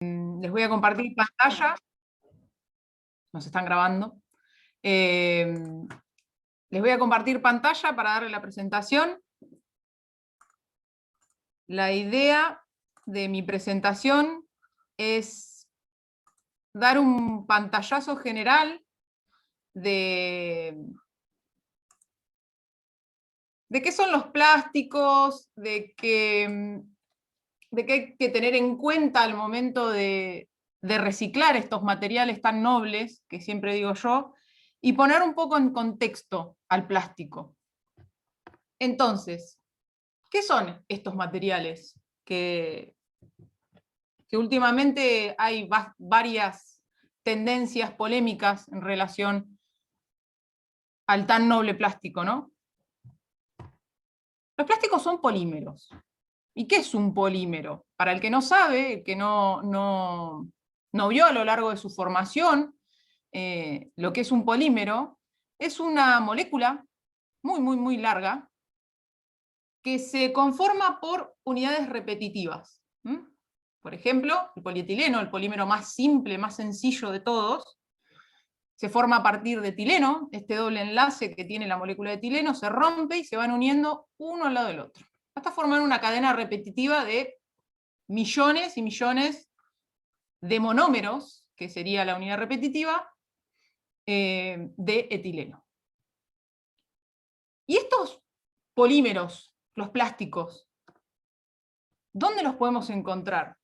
Les voy a compartir pantalla. Nos están grabando. Les voy a compartir pantalla para darle la presentación. La idea de mi presentación es dar un pantallazo general de qué son los plásticos, de qué hay que tener en cuenta al momento de reciclar estos materiales tan nobles, que siempre digo yo, y poner un poco en contexto al plástico. Entonces, ¿qué son estos materiales? Que últimamente hay varias tendencias polémicas en relación al tan noble plástico, ¿no? Los plásticos son polímeros. ¿Y qué es un polímero? Para el que no sabe, el que no vio a lo largo de su formación, lo que es un polímero es una molécula muy larga que se conforma por unidades repetitivas. Por ejemplo, el polietileno, el polímero más simple, más sencillo de todos, se forma a partir de etileno. Este doble enlace que tiene la molécula de etileno se rompe y se van uniendo uno al lado del otro, hasta formar una cadena repetitiva de millones y millones de monómeros, que sería la unidad repetitiva, de etileno. Y estos polímeros, los plásticos, ¿dónde los podemos encontrar?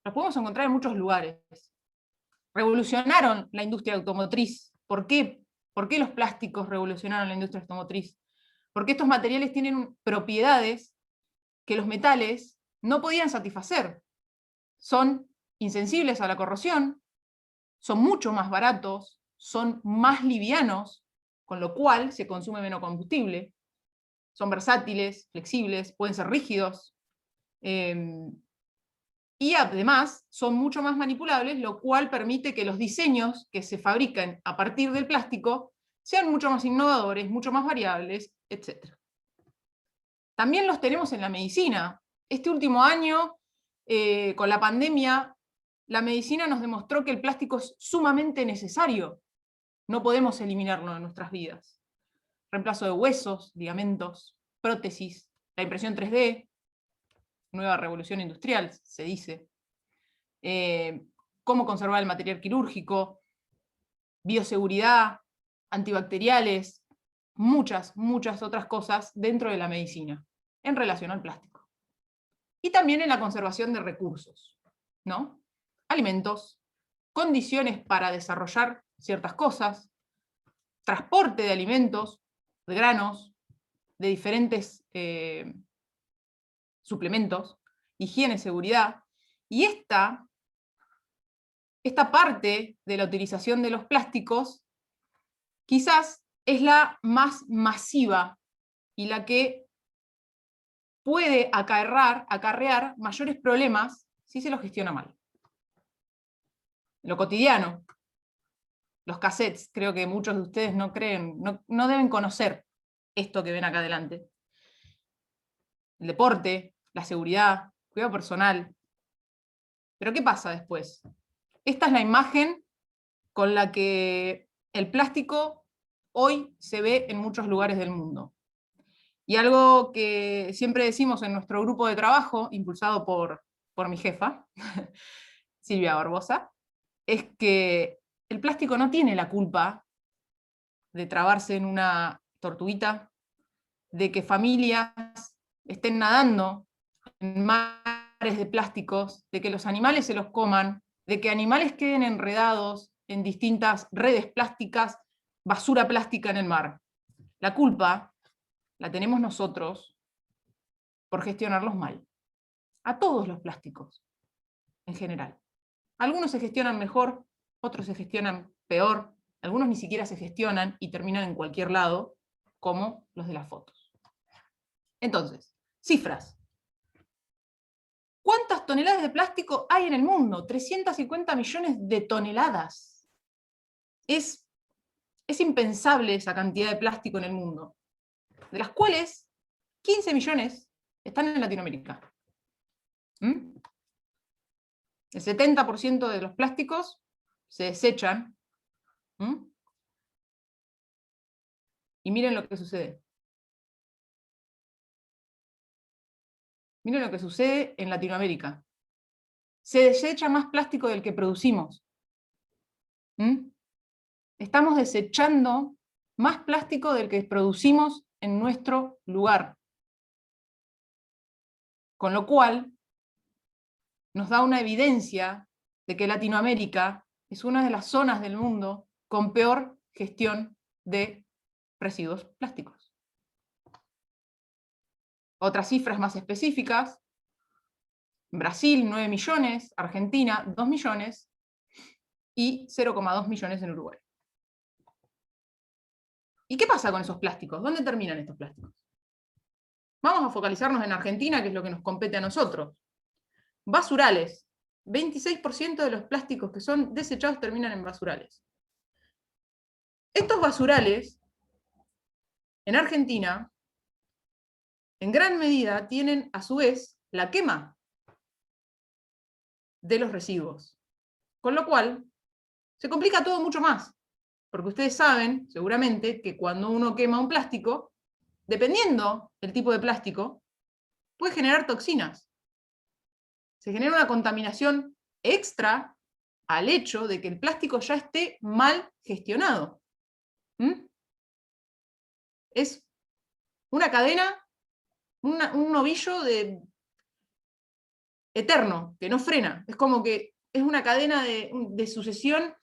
Los podemos encontrar en muchos lugares. Revolucionaron la industria automotriz. ¿Por qué? ¿Por qué los plásticos revolucionaron la industria automotriz? Porque estos materiales tienen propiedades que los metales no podían satisfacer. Son insensibles a la corrosión, son mucho más baratos, son más livianos, con lo cual se consume menos combustible, son versátiles, flexibles, pueden ser rígidos, y además son mucho más manipulables, lo cual permite que los diseños que se fabrican a partir del plástico sean mucho más innovadores, mucho más variables, etc. También los tenemos en la medicina. Este último año, con la pandemia, la medicina nos demostró que el plástico es sumamente necesario. No podemos eliminarlo de nuestras vidas. Reemplazo de huesos, ligamentos, prótesis, la impresión 3D, nueva revolución industrial, se dice. Cómo conservar el material quirúrgico, bioseguridad, antibacteriales, muchas otras cosas dentro de la medicina en relación al plástico. Y también en la conservación de recursos, ¿no? Alimentos, condiciones para desarrollar ciertas cosas, transporte de alimentos, de granos, de diferentes suplementos, higiene, seguridad. Y esta parte de la utilización de los plásticos quizás es la más masiva y la que puede acarrear mayores problemas si se lo gestiona mal. Lo cotidiano, los cassettes, creo que muchos de ustedes no deben conocer esto que ven acá adelante. El deporte, la seguridad, cuidado personal. Pero ¿qué pasa después? Esta es la imagen con la que el plástico hoy se ve en muchos lugares del mundo. Y algo que siempre decimos en nuestro grupo de trabajo, impulsado por mi jefa, Silvia Barbosa, es que el plástico no tiene la culpa de trabarse en una tortuguita, de que familias estén nadando en mares de plásticos, de que los animales se los coman, de que animales queden enredados en distintas redes plásticas, basura plástica en el mar. La culpa la tenemos nosotros por gestionarlos mal. A todos los plásticos, en general. Algunos se gestionan mejor, otros se gestionan peor, algunos ni siquiera se gestionan y terminan en cualquier lado, como los de las fotos. Entonces, cifras. ¿Cuántas toneladas de plástico hay en el mundo? 350 millones de toneladas. Es impensable esa cantidad de plástico en el mundo, de las cuales 15 millones están en Latinoamérica. El 70% de los plásticos se desechan. Y miren lo que sucede. Miren lo que sucede en Latinoamérica. Se desecha más plástico del que producimos. Estamos desechando más plástico del que producimos en nuestro lugar. Con lo cual, nos da una evidencia de que Latinoamérica es una de las zonas del mundo con peor gestión de residuos plásticos. Otras cifras más específicas: Brasil 9 millones, Argentina 2 millones y 0,2 millones en Uruguay. ¿Y qué pasa con esos plásticos? ¿Dónde terminan estos plásticos? Vamos a focalizarnos en Argentina, que es lo que nos compete a nosotros. Basurales. 26% de los plásticos que son desechados terminan en basurales. Estos basurales, en Argentina, en gran medida tienen a su vez la quema de los residuos. Con lo cual, se complica todo mucho más. Porque ustedes saben, seguramente, que cuando uno quema un plástico, dependiendo del tipo de plástico, puede generar toxinas. Se genera una contaminación extra al hecho de que el plástico ya esté mal gestionado. Es una cadena, un ovillo eterno, que no frena. Es como que es una cadena de sucesión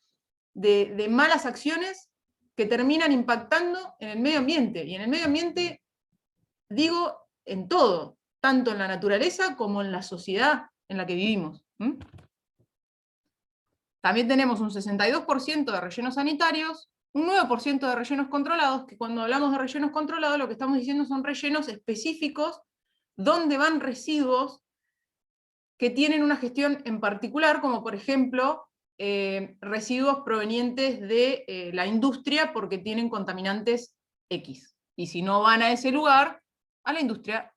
de malas acciones que terminan impactando en el medio ambiente. Y en el medio ambiente, digo, en todo, tanto en la naturaleza como en la sociedad en la que vivimos. También tenemos un 62% de rellenos sanitarios, un 9% de rellenos controlados, que cuando hablamos de rellenos controlados lo que estamos diciendo son rellenos específicos donde van residuos que tienen una gestión en particular, como por ejemplo residuos provenientes de la industria porque tienen contaminantes X. Y si no van a ese lugar, a la industria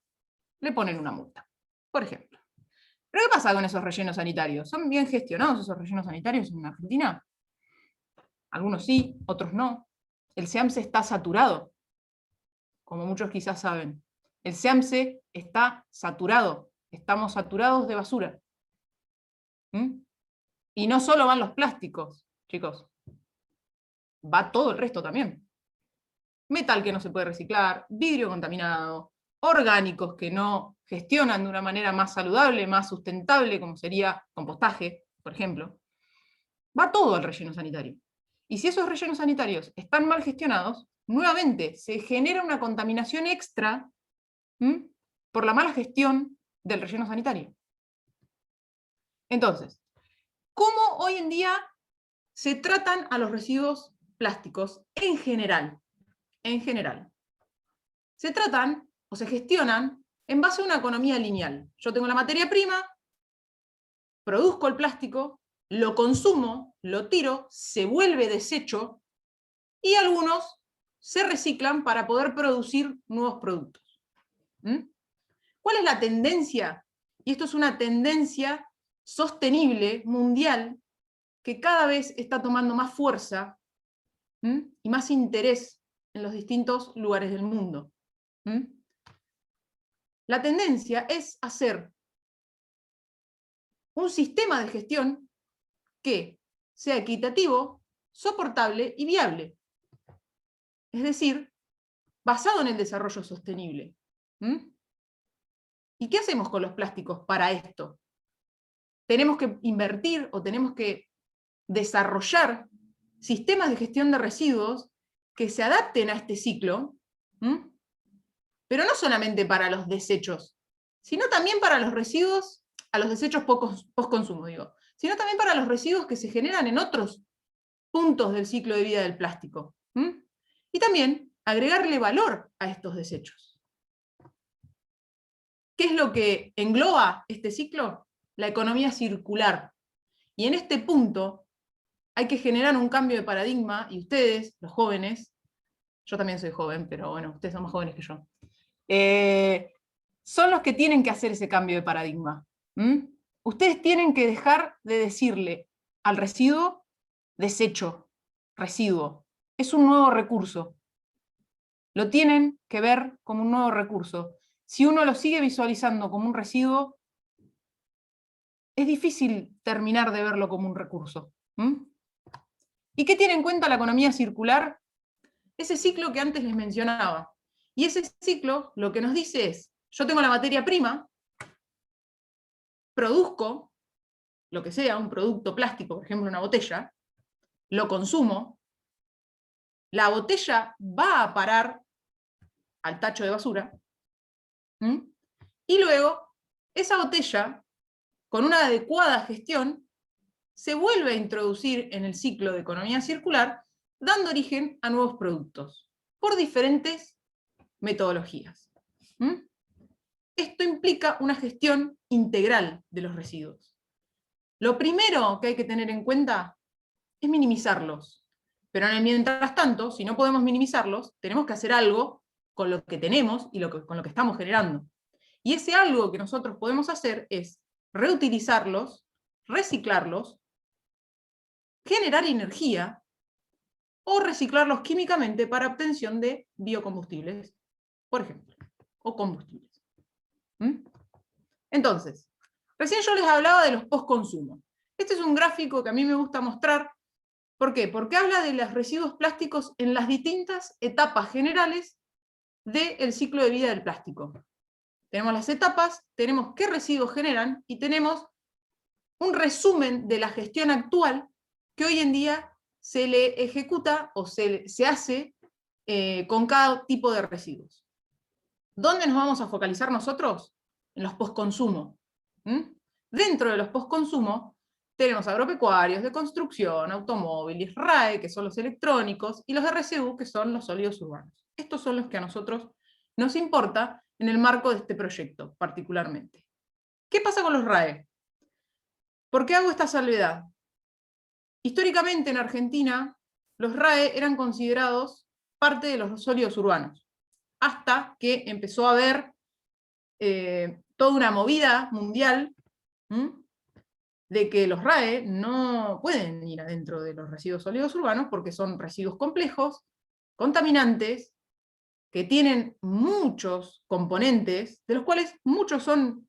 le ponen una multa, por ejemplo. ¿Pero qué pasa con esos rellenos sanitarios? ¿Son bien gestionados esos rellenos sanitarios en Argentina? Algunos sí, otros no. El SEAMSE está saturado, como muchos quizás saben. El SEAMSE está saturado. Estamos saturados de basura. Y no solo van los plásticos, chicos. Va todo el resto también. Metal que no se puede reciclar, vidrio contaminado, orgánicos que no gestionan de una manera más saludable, más sustentable, como sería compostaje, por ejemplo. Va todo al relleno sanitario. Y si esos rellenos sanitarios están mal gestionados, nuevamente se genera una contaminación extra por la mala gestión del relleno sanitario. Entonces, ¿cómo hoy en día se tratan a los residuos plásticos en general? En general. Se tratan o se gestionan en base a una economía lineal. Yo tengo la materia prima, produzco el plástico, lo consumo, lo tiro, se vuelve desecho y algunos se reciclan para poder producir nuevos productos. ¿Cuál es la tendencia? Y esto es una tendencia sostenible, mundial, que cada vez está tomando más fuerza y más interés en los distintos lugares del mundo. La tendencia es hacer un sistema de gestión que sea equitativo, soportable y viable. Es decir, basado en el desarrollo sostenible. ¿Y qué hacemos con los plásticos para esto? Tenemos que invertir o tenemos que desarrollar sistemas de gestión de residuos que se adapten a este ciclo, pero no solamente para los desechos, sino también para los residuos, a los desechos post-consumo, digo, sino también para los residuos que se generan en otros puntos del ciclo de vida del plástico. Y también agregarle valor a estos desechos. ¿Qué es lo que engloba este ciclo? La economía circular. Y en este punto hay que generar un cambio de paradigma, y ustedes, los jóvenes, yo también soy joven, pero bueno, ustedes son más jóvenes que yo, son los que tienen que hacer ese cambio de paradigma. ustedes tienen que dejar de decirle al residuo desecho, residuo. Es un nuevo recurso. Lo tienen que ver como un nuevo recurso. Si uno lo sigue visualizando como un residuo, es difícil terminar de verlo como un recurso. ¿Y qué tiene en cuenta la economía circular? Ese ciclo que antes les mencionaba. Y ese ciclo lo que nos dice es, yo tengo la materia prima, produzco lo que sea, un producto plástico, por ejemplo una botella, lo consumo, la botella va a parar al tacho de basura, y luego esa botella, con una adecuada gestión, se vuelve a introducir en el ciclo de economía circular, dando origen a nuevos productos, por diferentes metodologías. Esto implica una gestión integral de los residuos. Lo primero que hay que tener en cuenta es minimizarlos. Pero en el mientras tanto, si no podemos minimizarlos, tenemos que hacer algo con lo que tenemos y con lo que estamos generando. Y ese algo que nosotros podemos hacer es reutilizarlos, reciclarlos, generar energía o reciclarlos químicamente para obtención de biocombustibles, por ejemplo, o combustibles. Entonces, recién yo les hablaba de los post-consumo. Este es un gráfico que a mí me gusta mostrar. ¿Por qué? Porque habla de los residuos plásticos en las distintas etapas generales del ciclo de vida del plástico. Tenemos las etapas, tenemos qué residuos generan y tenemos un resumen de la gestión actual que hoy en día se le ejecuta o se hace con cada tipo de residuos. ¿Dónde nos vamos a focalizar nosotros? En los postconsumo. Dentro de los postconsumo tenemos agropecuarios, de construcción, automóviles, RAE, que son los electrónicos, y los RCU, que son los sólidos urbanos. Estos son los que a nosotros nos importa en el marco de este proyecto, particularmente. ¿Qué pasa con los RAE? ¿Por qué hago esta salvedad? Históricamente en Argentina, los RAE eran considerados parte de los sólidos urbanos, hasta que empezó a haber toda una movida mundial de que los RAE no pueden ir adentro de los residuos sólidos urbanos porque son residuos complejos, contaminantes, que tienen muchos componentes, de los cuales muchos son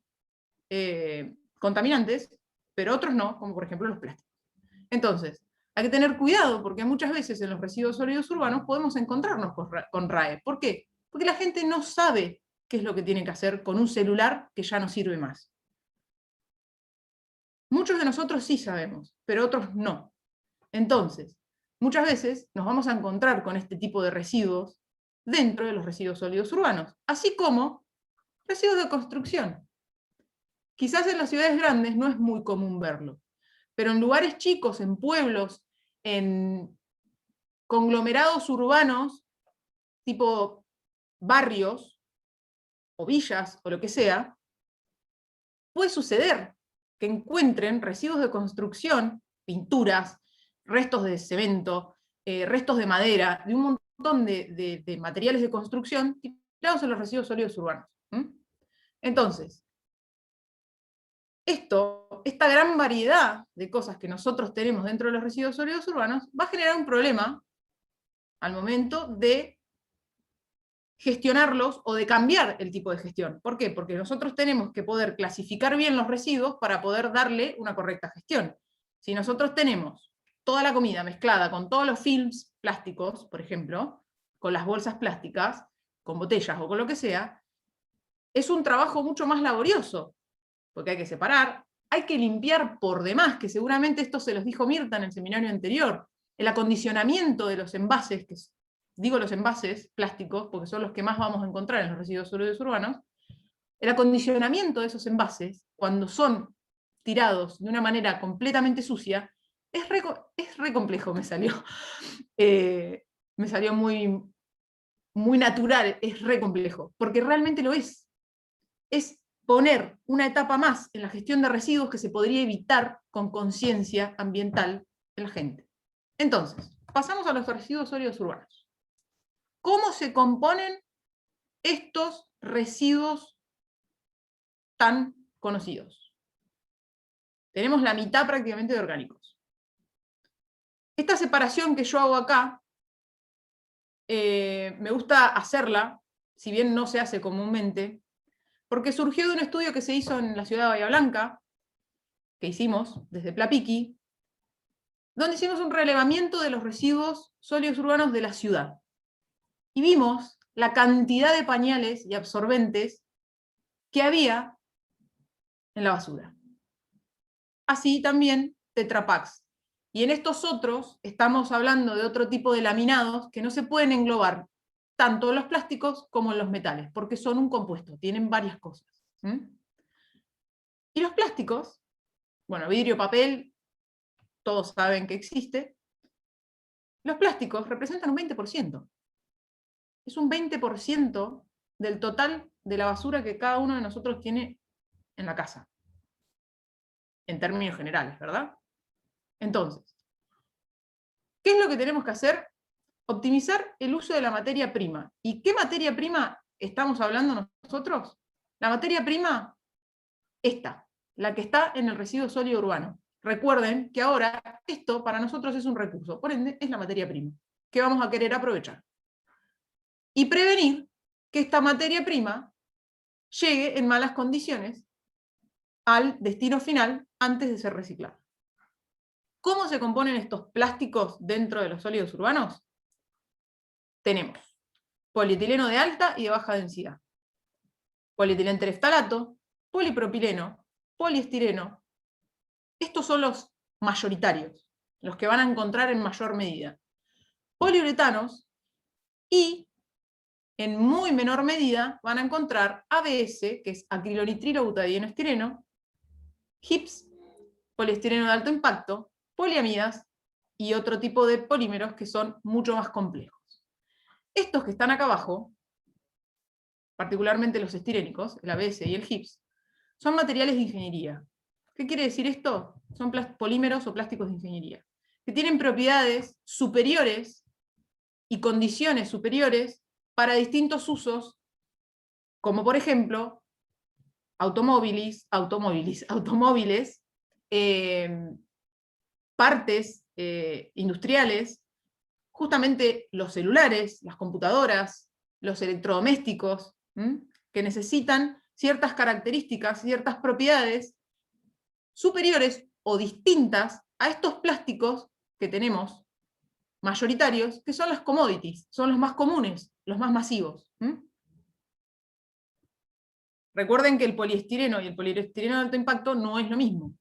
contaminantes, pero otros no, como por ejemplo los plásticos. Entonces, hay que tener cuidado porque muchas veces en los residuos sólidos urbanos podemos encontrarnos con RAE. ¿Por qué? Porque la gente no sabe qué es lo que tiene que hacer con un celular que ya no sirve más. Muchos de nosotros sí sabemos, pero otros no. Entonces, muchas veces nos vamos a encontrar con este tipo de residuos dentro de los residuos sólidos urbanos, así como residuos de construcción. Quizás en las ciudades grandes no es muy común verlo, pero en lugares chicos, en pueblos, en conglomerados urbanos, tipo barrios o villas o lo que sea, puede suceder que encuentren residuos de construcción, pinturas, restos de cemento, restos de madera, de un montón de materiales de construcción tirados en los residuos sólidos urbanos. Entonces, esta gran variedad de cosas que nosotros tenemos dentro de los residuos sólidos urbanos va a generar un problema al momento de gestionarlos o de cambiar el tipo de gestión. ¿Por qué? Porque nosotros tenemos que poder clasificar bien los residuos para poder darle una correcta gestión. Si nosotros tenemos toda la comida mezclada con todos los films plásticos, por ejemplo, con las bolsas plásticas, con botellas o con lo que sea, es un trabajo mucho más laborioso, porque hay que separar, hay que limpiar por demás, que seguramente esto se los dijo Mirta en el seminario anterior, el acondicionamiento de los envases, que digo los envases plásticos, porque son los que más vamos a encontrar en los residuos sólidos urbanos, el acondicionamiento de esos envases, cuando son tirados de una manera completamente sucia, es re complejo, me salió. Me salió muy, muy natural, es re complejo, porque realmente lo es. Es poner una etapa más en la gestión de residuos que se podría evitar con conciencia ambiental en la gente. Entonces, pasamos a los residuos sólidos urbanos. ¿Cómo se componen estos residuos tan conocidos? Tenemos la mitad prácticamente de orgánicos. Esta separación que yo hago acá, me gusta hacerla, si bien no se hace comúnmente, porque surgió de un estudio que se hizo en la ciudad de Bahía Blanca, que hicimos desde Plapiqui, donde hicimos un relevamiento de los residuos sólidos urbanos de la ciudad. Y vimos la cantidad de pañales y absorbentes que había en la basura. Así también Tetra Paks. Y en estos otros estamos hablando de otro tipo de laminados que no se pueden englobar tanto en los plásticos como en los metales, porque son un compuesto, tienen varias cosas. Y los plásticos, bueno, vidrio, papel, todos saben que existe. Los plásticos representan un 20%. Es un 20% del total de la basura que cada uno de nosotros tiene en la casa. En términos generales, ¿verdad? Entonces, ¿qué es lo que tenemos que hacer? Optimizar el uso de la materia prima. ¿Y qué materia prima estamos hablando nosotros? La materia prima, esta, la que está en el residuo sólido urbano. Recuerden que ahora esto para nosotros es un recurso, por ende es la materia prima, que vamos a querer aprovechar. Y prevenir que esta materia prima llegue en malas condiciones al destino final antes de ser reciclada. ¿Cómo se componen estos plásticos dentro de los sólidos urbanos? Tenemos polietileno de alta y de baja densidad, polietileno-tereftalato, polipropileno, poliestireno. Estos son los mayoritarios, los que van a encontrar en mayor medida. Poliuretanos y, en muy menor medida, van a encontrar ABS, que es acrilonitrilo-butadieno-estireno, HIPS, poliestireno de alto impacto, poliamidas y otro tipo de polímeros que son mucho más complejos. Estos que están acá abajo, particularmente los estirénicos, el ABS y el HIPS, son materiales de ingeniería. ¿Qué quiere decir esto? Son polímeros o plásticos de ingeniería, que tienen propiedades superiores y condiciones superiores para distintos usos, como por ejemplo, automóviles, partes industriales, justamente los celulares, las computadoras, los electrodomésticos, que necesitan ciertas características, ciertas propiedades superiores o distintas a estos plásticos que tenemos, mayoritarios, que son las commodities, son los más comunes, los más masivos. Recuerden que el poliestireno y el poliestireno de alto impacto no es lo mismo.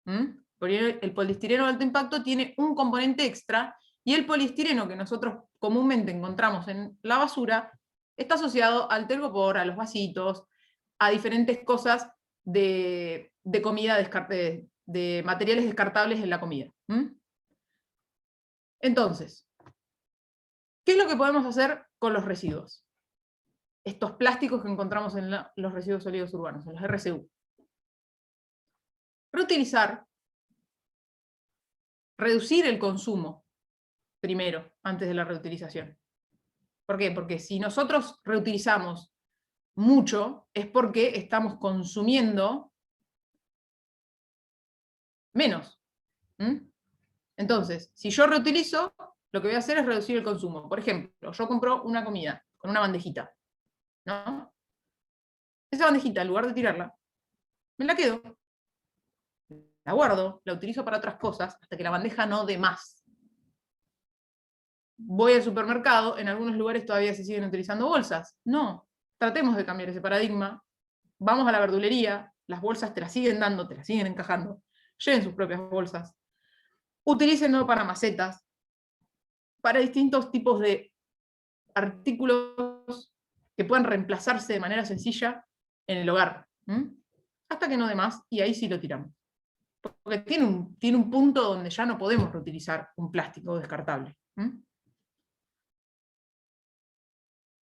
El poliestireno de alto impacto tiene un componente extra, y el poliestireno que nosotros comúnmente encontramos en la basura está asociado al telgopor, a los vasitos, a diferentes cosas de comida, de materiales descartables en la comida. Entonces, ¿qué es lo que podemos hacer con los residuos? Estos plásticos que encontramos en los residuos sólidos urbanos, en los RSU. Reutilizar, reducir el consumo primero, antes de la reutilización. ¿Por qué? Porque si nosotros reutilizamos mucho, es porque estamos consumiendo menos. Entonces, si yo reutilizo, lo que voy a hacer es reducir el consumo. Por ejemplo, yo compro una comida con una bandejita, ¿no? Esa bandejita, en lugar de tirarla, me la quedo, la guardo, la utilizo para otras cosas, hasta que la bandeja no dé más. Voy al supermercado, en algunos lugares todavía se siguen utilizando bolsas. No, tratemos de cambiar ese paradigma. Vamos a la verdulería, las bolsas te las siguen dando, te las siguen encajando. Lleven sus propias bolsas. Utilícenlo para macetas, para distintos tipos de artículos que puedan reemplazarse de manera sencilla en el hogar. Hasta que no dé más, y ahí sí lo tiramos. Porque tiene un punto donde ya no podemos reutilizar un plástico descartable.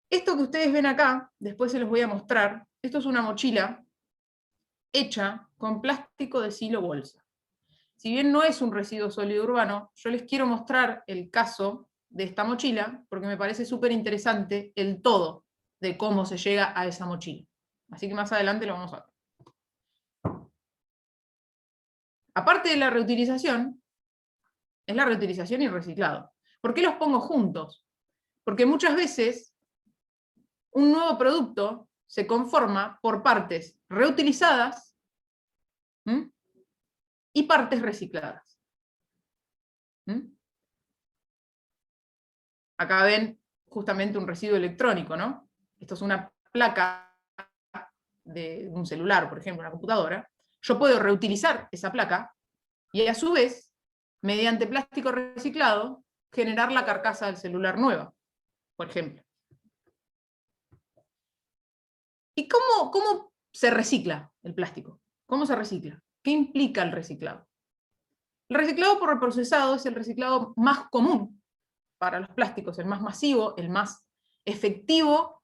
Esto que ustedes ven acá, después se los voy a mostrar, esto es una mochila hecha con plástico de silo bolsa. Si bien no es un residuo sólido urbano, yo les quiero mostrar el caso de esta mochila, porque me parece súper interesante el todo de cómo se llega a esa mochila. Así que más adelante lo vamos a ver. aparte de la reutilización, es la reutilización y el reciclado. ¿Por qué los pongo juntos? Porque muchas veces un nuevo producto se conforma por partes reutilizadas, ¿m?, y partes recicladas. ¿M? Acá ven justamente un residuo electrónico, ¿no? Esto es una placa de un celular, por ejemplo, una computadora. Yo puedo reutilizar esa placa y a su vez, mediante plástico reciclado, generar la carcasa del celular nueva, por ejemplo. ¿Y cómo se recicla el plástico? ¿Cómo se recicla? ¿Qué implica el reciclado? El reciclado por reprocesado es el reciclado más común para los plásticos, el más masivo, el más efectivo,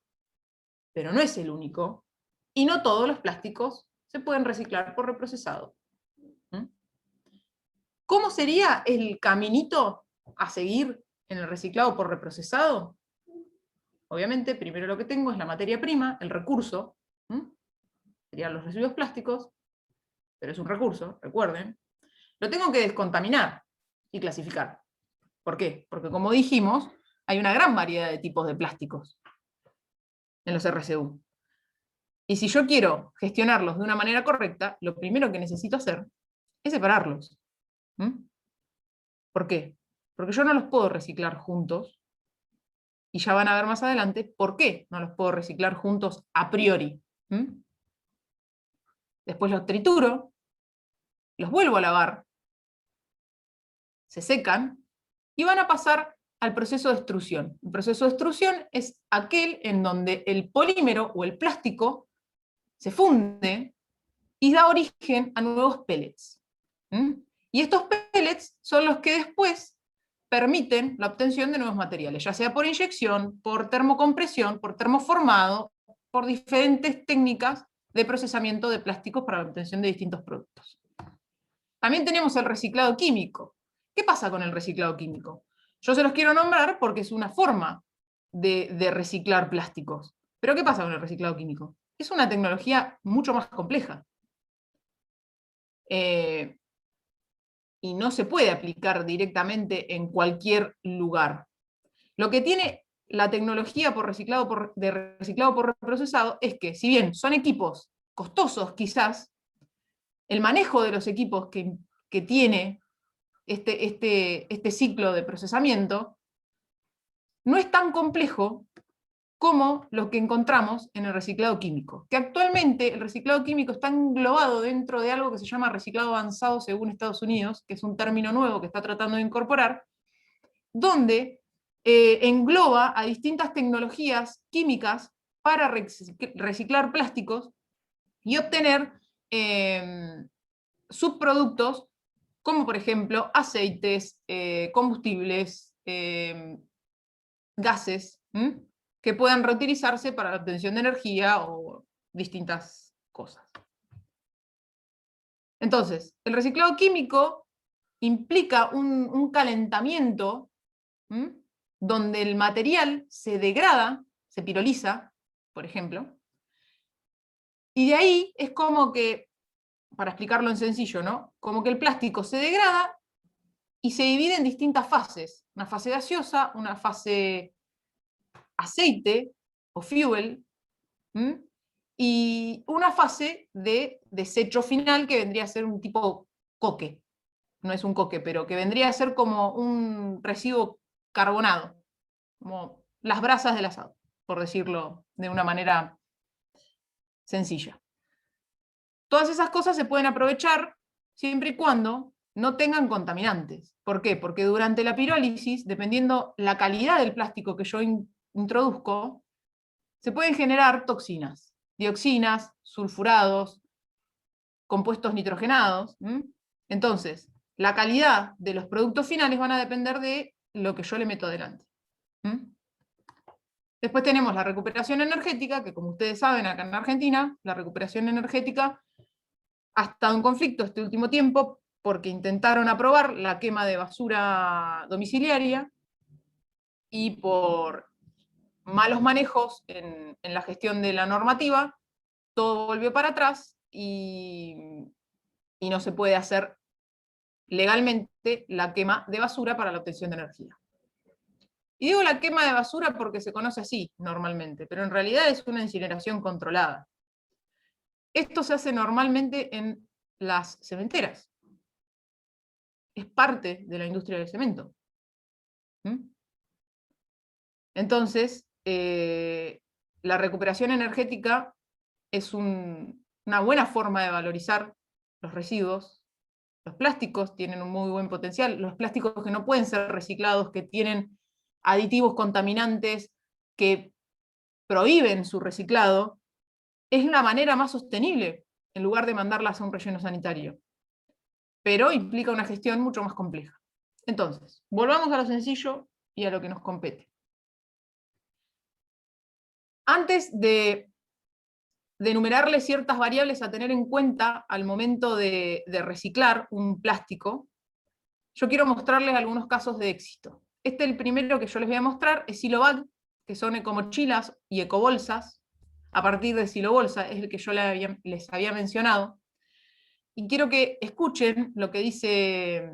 pero no es el único, y no todos los plásticos se pueden reciclar por reprocesado. ¿Cómo sería el caminito a seguir en el reciclado por reprocesado? Obviamente, primero lo que tengo es la materia prima, el recurso, serían los residuos plásticos, pero es un recurso, recuerden. Lo tengo que descontaminar y clasificar. ¿Por qué? Porque como dijimos, hay una gran variedad de tipos de plásticos en los RCU. Y si yo quiero gestionarlos de una manera correcta, lo primero que necesito hacer es separarlos. ¿Por qué? Porque yo no los puedo reciclar juntos, y ya van a ver más adelante por qué no los puedo reciclar juntos a priori. Después los trituro, los vuelvo a lavar, se secan, y van a pasar al proceso de extrusión. El proceso de extrusión es aquel en donde el polímero o el plástico se funde y da origen a nuevos pellets. Y estos pellets son los que después permiten la obtención de nuevos materiales, ya sea por inyección, por termocompresión, por termoformado, por diferentes técnicas de procesamiento de plásticos para la obtención de distintos productos. También tenemos el reciclado químico. ¿Qué pasa con el reciclado químico? Yo se los quiero nombrar porque es una forma de reciclar plásticos. Pero ¿qué pasa con el reciclado químico? Es una tecnología mucho más compleja. Y no se puede aplicar directamente en cualquier lugar. Lo que tiene la tecnología de reciclado por reprocesado es que, si bien son equipos costosos quizás, el manejo de los equipos que tiene este ciclo de procesamiento no es tan complejo como lo que encontramos en el reciclado químico, que actualmente el reciclado químico está englobado dentro de algo que se llama reciclado avanzado según Estados Unidos, que es un término nuevo que está tratando de incorporar, donde engloba a distintas tecnologías químicas para reciclar plásticos y obtener subproductos como por ejemplo aceites, combustibles, gases, que puedan reutilizarse para la obtención de energía o distintas cosas. Entonces, el reciclado químico implica un calentamiento donde el material se degrada, se piroliza, por ejemplo, y de ahí es como que, para explicarlo en sencillo, ¿no? Como que el plástico se degrada y se divide en distintas fases. Una fase gaseosa, una fase aceite o fuel, y una fase de desecho final que vendría a ser un tipo coque. No es un coque, pero que vendría a ser como un residuo carbonado, como las brasas del asado, por decirlo de una manera sencilla. Todas esas cosas se pueden aprovechar siempre y cuando no tengan contaminantes. ¿Por qué? Porque durante la pirólisis, dependiendo la calidad del plástico que yo introduzco, se pueden generar toxinas, dioxinas, sulfurados, compuestos nitrogenados. Entonces, la calidad de los productos finales van a depender de lo que yo le meto adelante. Después tenemos la recuperación energética, que como ustedes saben, acá en Argentina, la recuperación energética ha estado en conflicto este último tiempo porque intentaron aprobar la quema de basura domiciliaria y por malos manejos en la gestión de la normativa, todo volvió para atrás y no se puede hacer legalmente la quema de basura para la obtención de energía. Y digo la quema de basura porque se conoce así normalmente, pero en realidad es una incineración controlada. Esto se hace normalmente en las cementeras. Es parte de la industria del cemento. Entonces, la recuperación energética es una buena forma de valorizar los residuos. Los plásticos tienen un muy buen potencial. Los plásticos que no pueden ser reciclados, que tienen aditivos contaminantes, que prohíben su reciclado, es una manera más sostenible en lugar de mandarlas a un relleno sanitario. Pero implica una gestión mucho más compleja. Entonces, volvamos a lo sencillo y a lo que nos compete. Antes de enumerarle ciertas variables a tener en cuenta al momento de reciclar un plástico, yo quiero mostrarles algunos casos de éxito. El primero que yo les voy a mostrar es Silobag, que son ecomochilas y ecobolsas, a partir de Silobolsa, es el que yo les había mencionado. Y quiero que escuchen lo que dice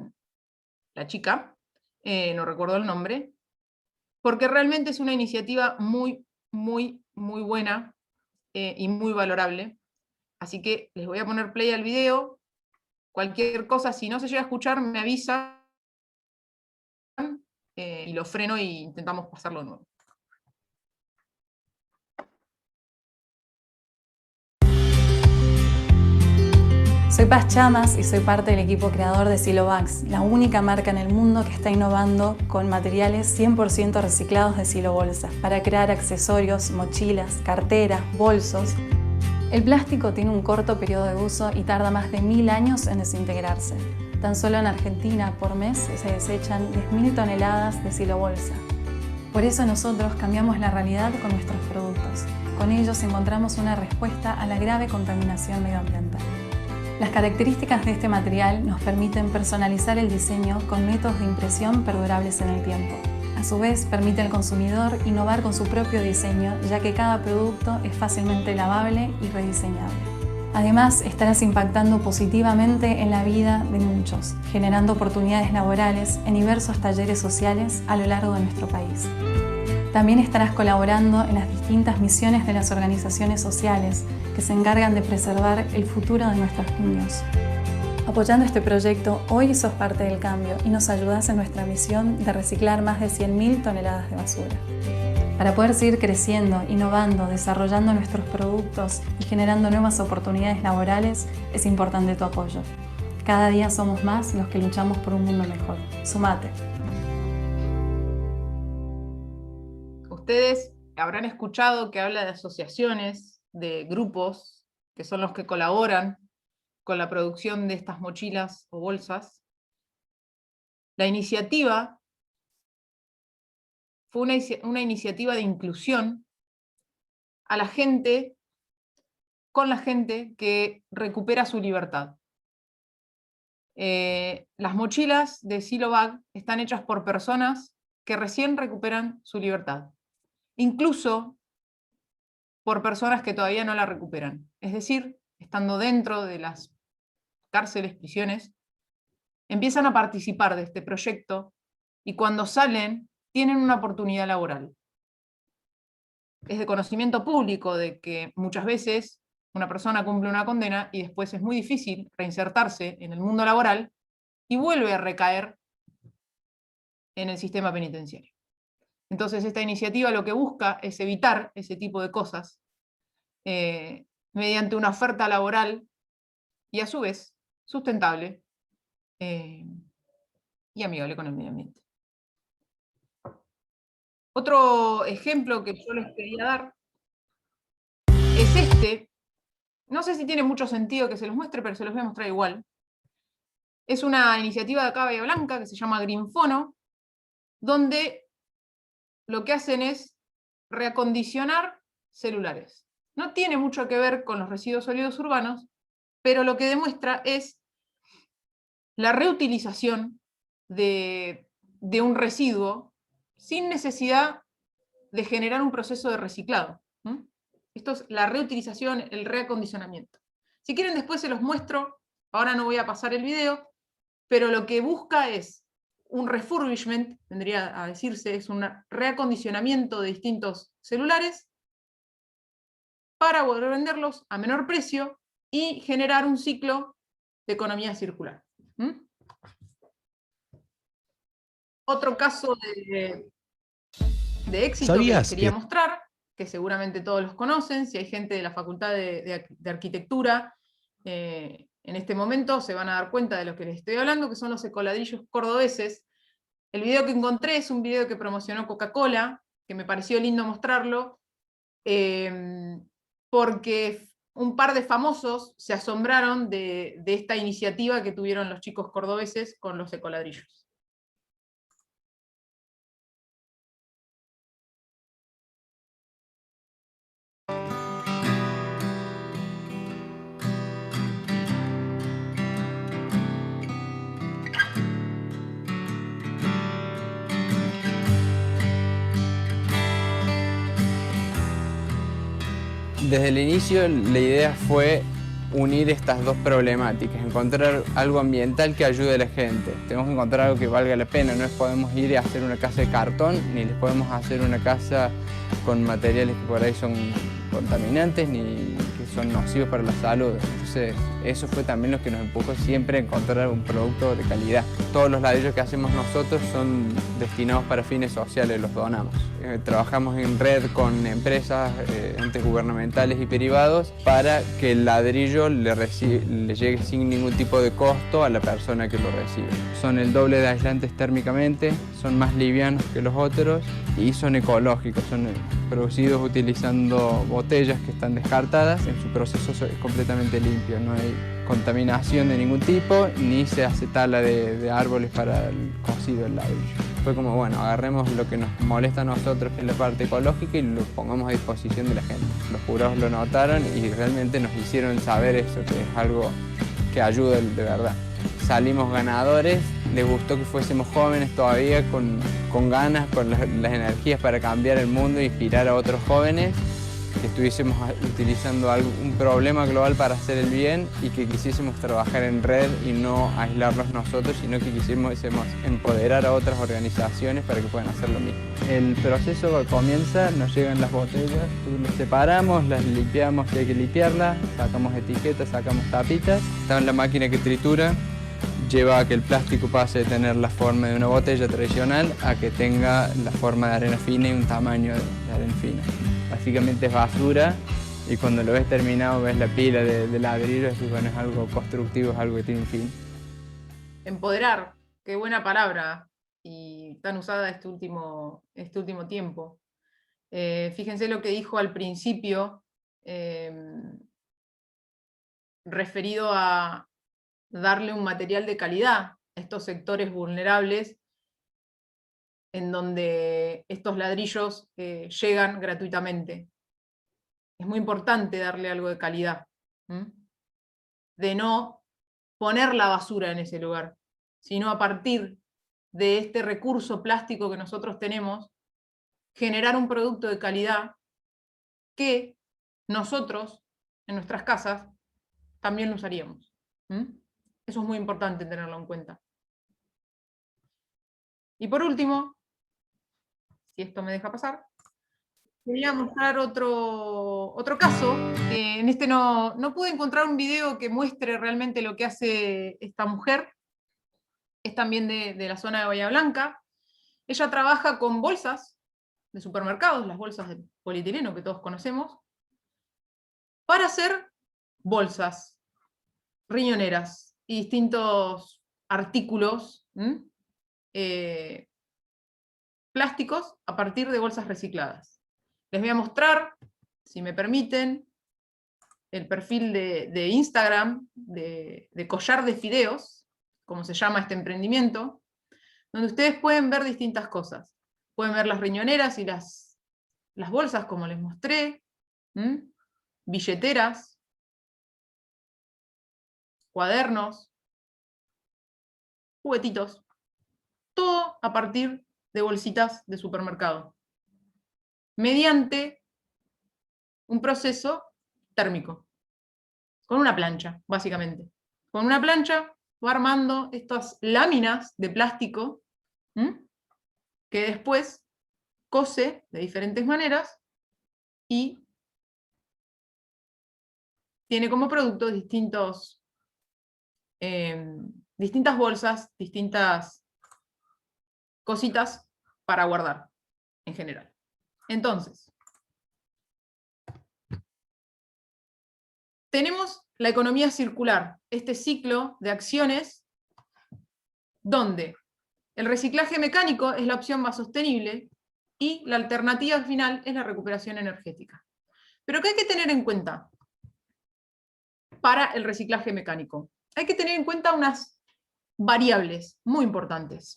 la chica, no recuerdo el nombre, porque realmente es una iniciativa muy, muy, muy buena y muy valorable. Así que les voy a poner play al video. Cualquier cosa, si no se llega a escuchar, me avisan y lo freno e intentamos pasarlo de nuevo. Soy Paz Chamas y soy parte del equipo creador de Silobags, la única marca en el mundo que está innovando con materiales 100% reciclados de Silobolsa para crear accesorios, mochilas, carteras, bolsos. El plástico tiene un corto periodo de uso y tarda más de 1000 años en desintegrarse. Tan solo en Argentina, por mes, se desechan 10.000 toneladas de Silobolsa. Por eso nosotros cambiamos la realidad con nuestros productos. Con ellos encontramos una respuesta a la grave contaminación medioambiental. Las características de este material nos permiten personalizar el diseño con métodos de impresión perdurables en el tiempo. A su vez, permite al consumidor innovar con su propio diseño, ya que cada producto es fácilmente lavable y rediseñable. Además, estarás impactando positivamente en la vida de muchos, generando oportunidades laborales en diversos talleres sociales a lo largo de nuestro país. También estarás colaborando en las distintas misiones de las organizaciones sociales que se encargan de preservar el futuro de nuestros niños. Apoyando este proyecto, hoy sos parte del cambio y nos ayudás en nuestra misión de reciclar más de 100.000 toneladas de basura. Para poder seguir creciendo, innovando, desarrollando nuestros productos y generando nuevas oportunidades laborales, es importante tu apoyo. Cada día somos más los que luchamos por un mundo mejor. Sumate. Ustedes habrán escuchado que habla de asociaciones, de grupos, que son los que colaboran con la producción de estas mochilas o bolsas. La iniciativa fue una iniciativa de inclusión a la gente, con la gente que recupera su libertad. Las mochilas de Silobag están hechas por personas que recién recuperan su libertad, incluso por personas que todavía no la recuperan. Es decir, estando dentro de las cárceles, prisiones, empiezan a participar de este proyecto y cuando salen tienen una oportunidad laboral. Es de conocimiento público de que muchas veces una persona cumple una condena y después es muy difícil reinsertarse en el mundo laboral y vuelve a recaer en el sistema penitenciario. Entonces esta iniciativa lo que busca es evitar ese tipo de cosas mediante una oferta laboral y a su vez sustentable y amigable con el medio ambiente. Otro ejemplo que yo les quería dar es este. No sé si tiene mucho sentido que se los muestre, pero se los voy a mostrar igual. Es una iniciativa de acá de Bahía Blanca que se llama Greenfono, donde lo que hacen es reacondicionar celulares. No tiene mucho que ver con los residuos sólidos urbanos, pero lo que demuestra es la reutilización de un residuo sin necesidad de generar un proceso de reciclado. Esto es la reutilización, el reacondicionamiento. Si quieren después se los muestro, ahora no voy a pasar el video, pero lo que busca es un refurbishment, vendría a decirse, es un reacondicionamiento de distintos celulares para poder venderlos a menor precio y generar un ciclo de economía circular. Otro caso de éxito que les quería mostrar, que seguramente todos los conocen, si hay gente de la Facultad de Arquitectura, en este momento se van a dar cuenta de lo que les estoy hablando, que son los ecoladrillos cordobeses. El video que encontré es un video que promocionó Coca-Cola, que me pareció lindo mostrarlo, porque un par de famosos se asombraron de esta iniciativa que tuvieron los chicos cordobeses con los ecoladrillos. Desde el inicio la idea fue unir estas dos problemáticas, encontrar algo ambiental que ayude a la gente. Tenemos que encontrar algo que valga la pena, no podemos ir y hacer una casa de cartón, ni les podemos hacer una casa con materiales que por ahí son contaminantes, ni que son nocivos para la salud. Entonces eso fue también lo que nos empujó siempre a encontrar un producto de calidad. Todos los ladrillos que hacemos nosotros son destinados para fines sociales, los donamos. Trabajamos en red con empresas, entes gubernamentales y privados para que el ladrillo le llegue sin ningún tipo de costo a la persona que lo recibe. Son el doble de aislantes térmicamente, son más livianos que los otros y son ecológicos, son producidos utilizando botellas que están descartadas. En su proceso es completamente limpio, no hay contaminación de ningún tipo, ni se hace tala de árboles para el cocido del ladrillo. Fue como, bueno, agarremos lo que nos molesta a nosotros, que es la parte ecológica, y lo pongamos a disposición de la gente. Los jurados lo notaron y realmente nos hicieron saber eso, que es algo que ayuda de verdad. Salimos ganadores, les gustó que fuésemos jóvenes todavía, con ganas, con las energías para cambiar el mundo e inspirar a otros jóvenes, que estuviésemos utilizando un problema global para hacer el bien y que quisiésemos trabajar en red y no aislarnos nosotros, sino que quisiésemos empoderar a otras organizaciones para que puedan hacer lo mismo. El proceso comienza, nos llegan las botellas, las separamos, las limpiamos si hay que limpiarlas, sacamos etiquetas, sacamos tapitas. Está en la máquina que tritura, lleva a que el plástico pase de tener la forma de una botella tradicional a que tenga la forma de arena fina y un tamaño de arena fina. Básicamente es basura y cuando lo ves terminado ves la pila de ladrillos y bueno, es algo constructivo, es algo que tiene un fin. Empoderar, qué buena palabra y tan usada este último tiempo. Fíjense lo que dijo al principio, referido a darle un material de calidad a estos sectores vulnerables en donde estos ladrillos llegan gratuitamente. Es muy importante darle algo de calidad, de no poner la basura en ese lugar, sino a partir de este recurso plástico que nosotros tenemos, generar un producto de calidad que nosotros, en nuestras casas, también lo usaríamos. Eso es muy importante tenerlo en cuenta. Y por último, si esto me deja pasar, quería mostrar otro caso, que en este no pude encontrar un video que muestre realmente lo que hace esta mujer, es también de la zona de Bahía Blanca. Ella trabaja con bolsas de supermercados, las bolsas de polietileno que todos conocemos, para hacer bolsas, riñoneras y distintos artículos plásticos a partir de bolsas recicladas. Les voy a mostrar, si me permiten, el perfil de Instagram de Collar de Fideos, como se llama este emprendimiento, donde ustedes pueden ver distintas cosas. Pueden ver las riñoneras y las bolsas, como les mostré, billeteras, cuadernos, juguetitos, todo a partir de bolsitas de supermercado, mediante un proceso térmico, con una plancha, básicamente. Con una plancha va armando estas láminas de plástico, que después cose de diferentes maneras y tiene como producto distintas bolsas, distintas cositas para guardar en general. Entonces, tenemos la economía circular, este ciclo de acciones donde el reciclaje mecánico es la opción más sostenible y la alternativa final es la recuperación energética. Pero ¿qué hay que tener en cuenta para el reciclaje mecánico? Hay que tener en cuenta unas variables muy importantes.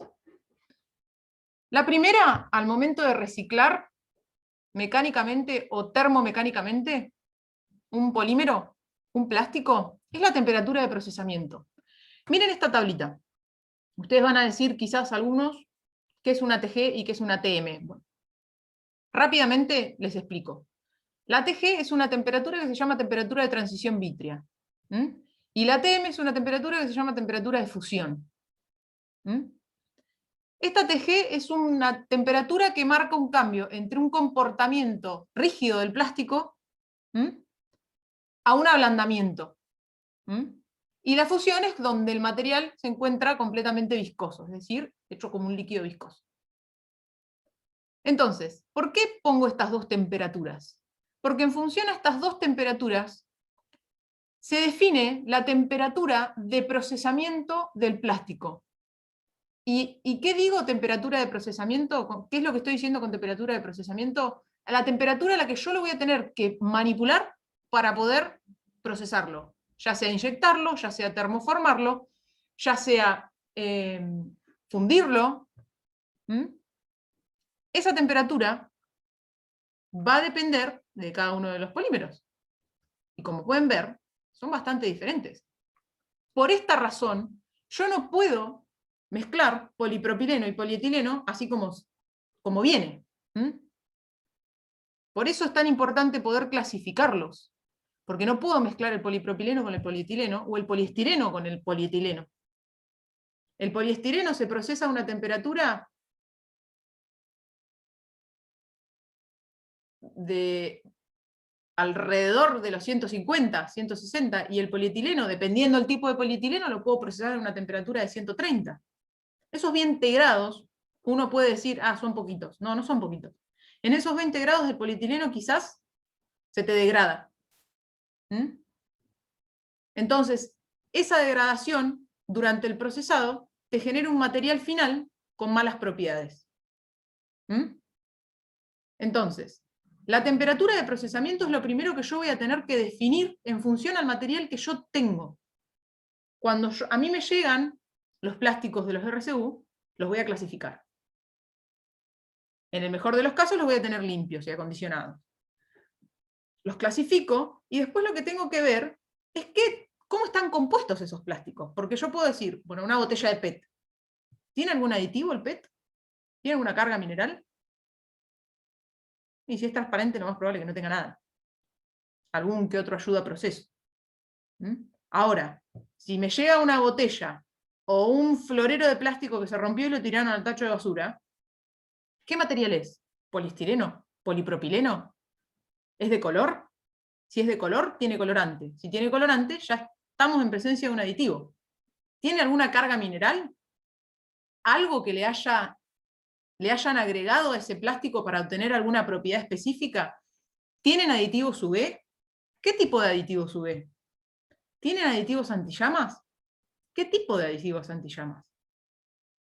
La primera, al momento de reciclar mecánicamente o termomecánicamente un polímero, un plástico, es la temperatura de procesamiento. Miren esta tablita. Ustedes van a decir quizás algunos qué es una TG y qué es una TM. Bueno, rápidamente les explico. La TG es una temperatura que se llama temperatura de transición vítrea. Y la TM es una temperatura que se llama temperatura de fusión. Esta TG es una temperatura que marca un cambio entre un comportamiento rígido del plástico a un ablandamiento. Y la fusión es donde el material se encuentra completamente viscoso, es decir, hecho como un líquido viscoso. Entonces, ¿por qué pongo estas dos temperaturas? Porque en función a estas dos temperaturas se define la temperatura de procesamiento del plástico. ¿Y qué digo temperatura de procesamiento? ¿Qué es lo que estoy diciendo con temperatura de procesamiento? La temperatura a la que yo lo voy a tener que manipular para poder procesarlo. Ya sea inyectarlo, ya sea termoformarlo, ya sea fundirlo. Esa temperatura va a depender de cada uno de los polímeros. Y como pueden ver, son bastante diferentes. Por esta razón, yo no puedo mezclar polipropileno y polietileno así como viene. Por eso es tan importante poder clasificarlos, porque no puedo mezclar el polipropileno con el polietileno o el poliestireno con el polietileno. El poliestireno se procesa a una temperatura de alrededor de los 150, 160, y el polietileno, dependiendo del tipo de polietileno, lo puedo procesar a una temperatura de 130. Esos 20 grados, uno puede decir, son poquitos. No, no son poquitos. En esos 20 grados del polietileno quizás se te degrada. Entonces, esa degradación durante el procesado te genera un material final con malas propiedades. Entonces, la temperatura de procesamiento es lo primero que yo voy a tener que definir en función al material que yo tengo. Cuando a mí me llegan los plásticos de los RCU, los voy a clasificar. En el mejor de los casos los voy a tener limpios y acondicionados. Los clasifico y después lo que tengo que ver es cómo están compuestos esos plásticos. Porque yo puedo decir, bueno, una botella de PET, ¿tiene algún aditivo el PET? ¿Tiene alguna carga mineral? Y si es transparente, lo más probable es que no tenga nada. Algún que otro ayuda a proceso. Ahora, si me llega una botella o un florero de plástico que se rompió y lo tiraron al tacho de basura, ¿qué material es? ¿Poliestireno? ¿Polipropileno? ¿Es de color? Si es de color, tiene colorante. Si tiene colorante, ya estamos en presencia de un aditivo. ¿Tiene alguna carga mineral? ¿Algo que le hayan agregado a ese plástico para obtener alguna propiedad específica? ¿Tienen aditivos UV? ¿Qué tipo de aditivos UV? ¿Tienen aditivos antillamas? ¿Qué tipo de aditivos antillamas?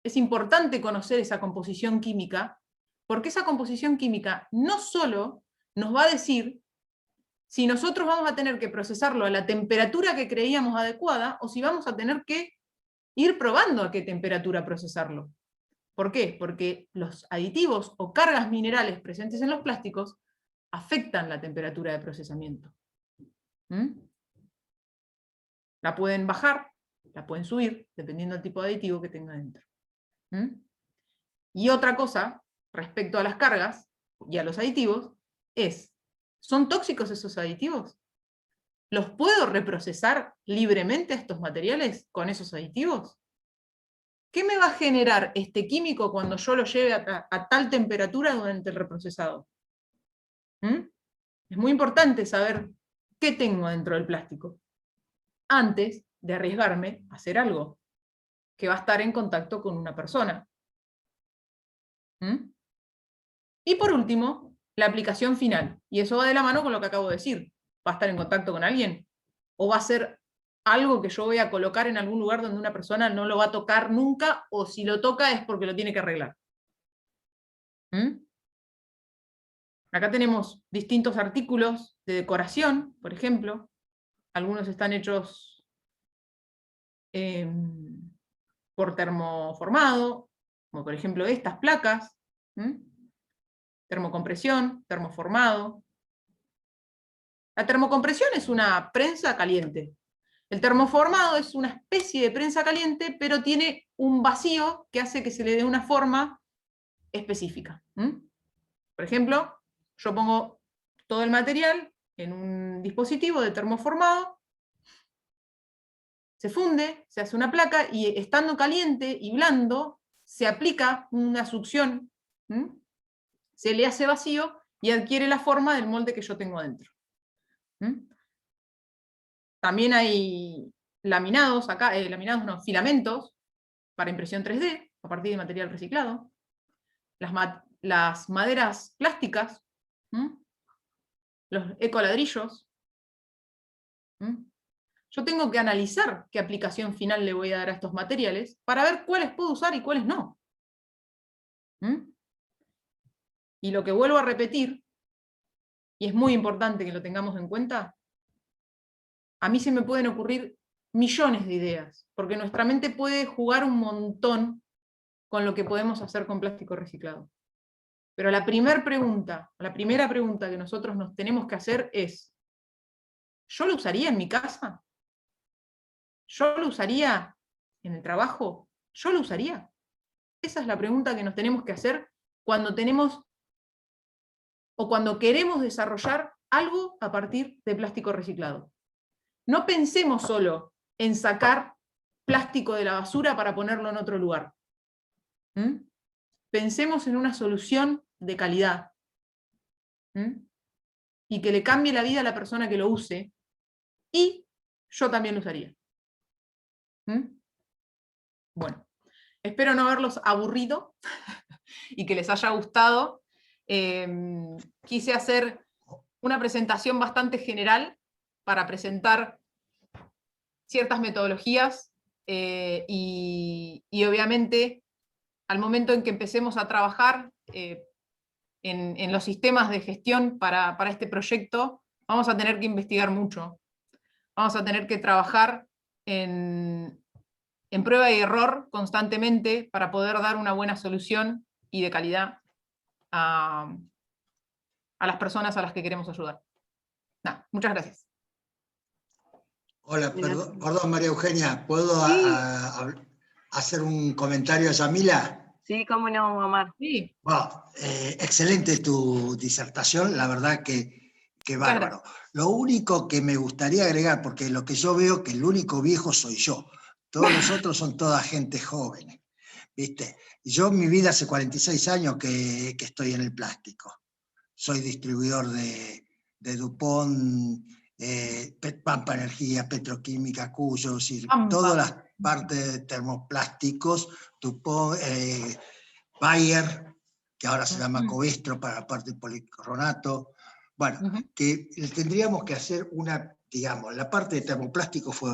Es importante conocer esa composición química, porque esa composición química no solo nos va a decir si nosotros vamos a tener que procesarlo a la temperatura que creíamos adecuada, o si vamos a tener que ir probando a qué temperatura procesarlo. ¿Por qué? Porque los aditivos o cargas minerales presentes en los plásticos afectan la temperatura de procesamiento. La pueden bajar, la pueden subir, dependiendo del tipo de aditivo que tenga dentro. Y otra cosa, respecto a las cargas y a los aditivos, ¿son tóxicos esos aditivos? ¿Los puedo reprocesar libremente estos materiales con esos aditivos? ¿Qué me va a generar este químico cuando yo lo lleve a tal temperatura durante el reprocesado? Es muy importante saber qué tengo dentro del plástico, antes de arriesgarme a hacer algo que va a estar en contacto con una persona. Y por último, la aplicación final. Y eso va de la mano con lo que acabo de decir. ¿Va a estar en contacto con alguien? ¿O va a ser algo que yo voy a colocar en algún lugar donde una persona no lo va a tocar nunca, o si lo toca es porque lo tiene que arreglar? Acá tenemos distintos artículos de decoración, por ejemplo. Algunos están hechos por termoformado, como por ejemplo estas placas. Termocompresión, termoformado. La termocompresión es una prensa caliente. El termoformado es una especie de prensa caliente, pero tiene un vacío que hace que se le dé una forma específica. Por ejemplo, yo pongo todo el material en un dispositivo de termoformado, se funde, se hace una placa, y estando caliente y blando, se aplica una succión, se le hace vacío y adquiere la forma del molde que yo tengo adentro. También hay laminados, acá, filamentos para impresión 3D, a partir de material reciclado. Las maderas plásticas, los ecoladrillos. Yo tengo que analizar qué aplicación final le voy a dar a estos materiales para ver cuáles puedo usar y cuáles no. Y lo que vuelvo a repetir, y es muy importante que lo tengamos en cuenta, a mí se me pueden ocurrir millones de ideas, porque nuestra mente puede jugar un montón con lo que podemos hacer con plástico reciclado. Pero la primera pregunta que nosotros nos tenemos que hacer es, ¿yo lo usaría en mi casa? ¿Yo lo usaría en el trabajo? ¿Yo lo usaría? Esa es la pregunta que nos tenemos que hacer cuando tenemos o cuando queremos desarrollar algo a partir de plástico reciclado. No pensemos solo en sacar plástico de la basura para ponerlo en otro lugar. Pensemos en una solución de calidad. Y que le cambie la vida a la persona que lo use. Y yo también lo usaría. Bueno, espero no haberlos aburrido y que les haya gustado. Quise hacer una presentación bastante general para presentar ciertas metodologías y obviamente al momento en que empecemos a trabajar en los sistemas de gestión para este proyecto, vamos a tener que investigar mucho. Vamos a tener que trabajar en prueba y error constantemente para poder dar una buena solución y de calidad a las personas a las que queremos ayudar. Muchas gracias. Hola, perdón, María Eugenia, ¿puedo hacer un comentario a Yamila? Sí, cómo no, Omar. Sí. Wow, excelente tu disertación, la verdad que bárbaro. Lo único que me gustaría agregar, porque lo que yo veo que el único viejo soy yo, todos los otros son toda gente joven, ¿viste? Yo en mi vida hace 46 años que estoy en el plástico. Soy distribuidor de DuPont, Pampa Energía, Petroquímica, Cuyo, todas las partes de termoplásticos, DuPont, Bayer, que ahora se llama Covestro para la parte de policarbonato. Bueno, que tendríamos que hacer digamos, la parte de termoplástico fue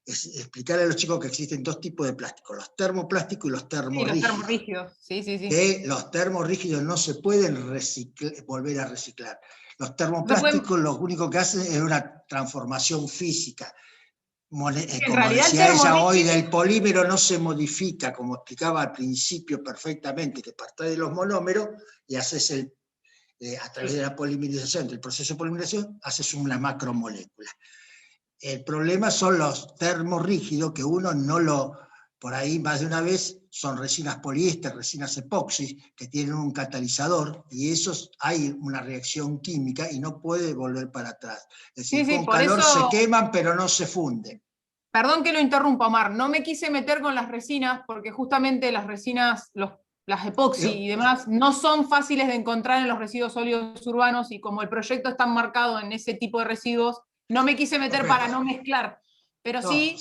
explicarle a los chicos que existen dos tipos de plástico, los termoplásticos y los termorrígidos. Sí, los termorrígidos, sí. Que los termorrígidos no se pueden volver a reciclar. Los termoplásticos lo único que hacen es una transformación física. Como decía ella hoy, del polímero no se modifica, como explicaba al principio perfectamente, que parte de los monómeros y haces a través de la polimerización, del proceso de polimerización, haces una macromolécula. El problema son los termorrígidos, que uno no por ahí más de una vez son resinas poliéster, resinas epoxi, que tienen un catalizador, y esos hay una reacción química y no puede volver para atrás. Es decir, Sí, con por calor eso, se queman, pero no se funden. perdón que lo interrumpa, Omar, no me quise meter con las resinas porque justamente las resinas, las epoxi y demás, no son fáciles de encontrar en los residuos sólidos urbanos, y como el proyecto está marcado en ese tipo de residuos, no me quise meter para no mezclar, pero No, sí,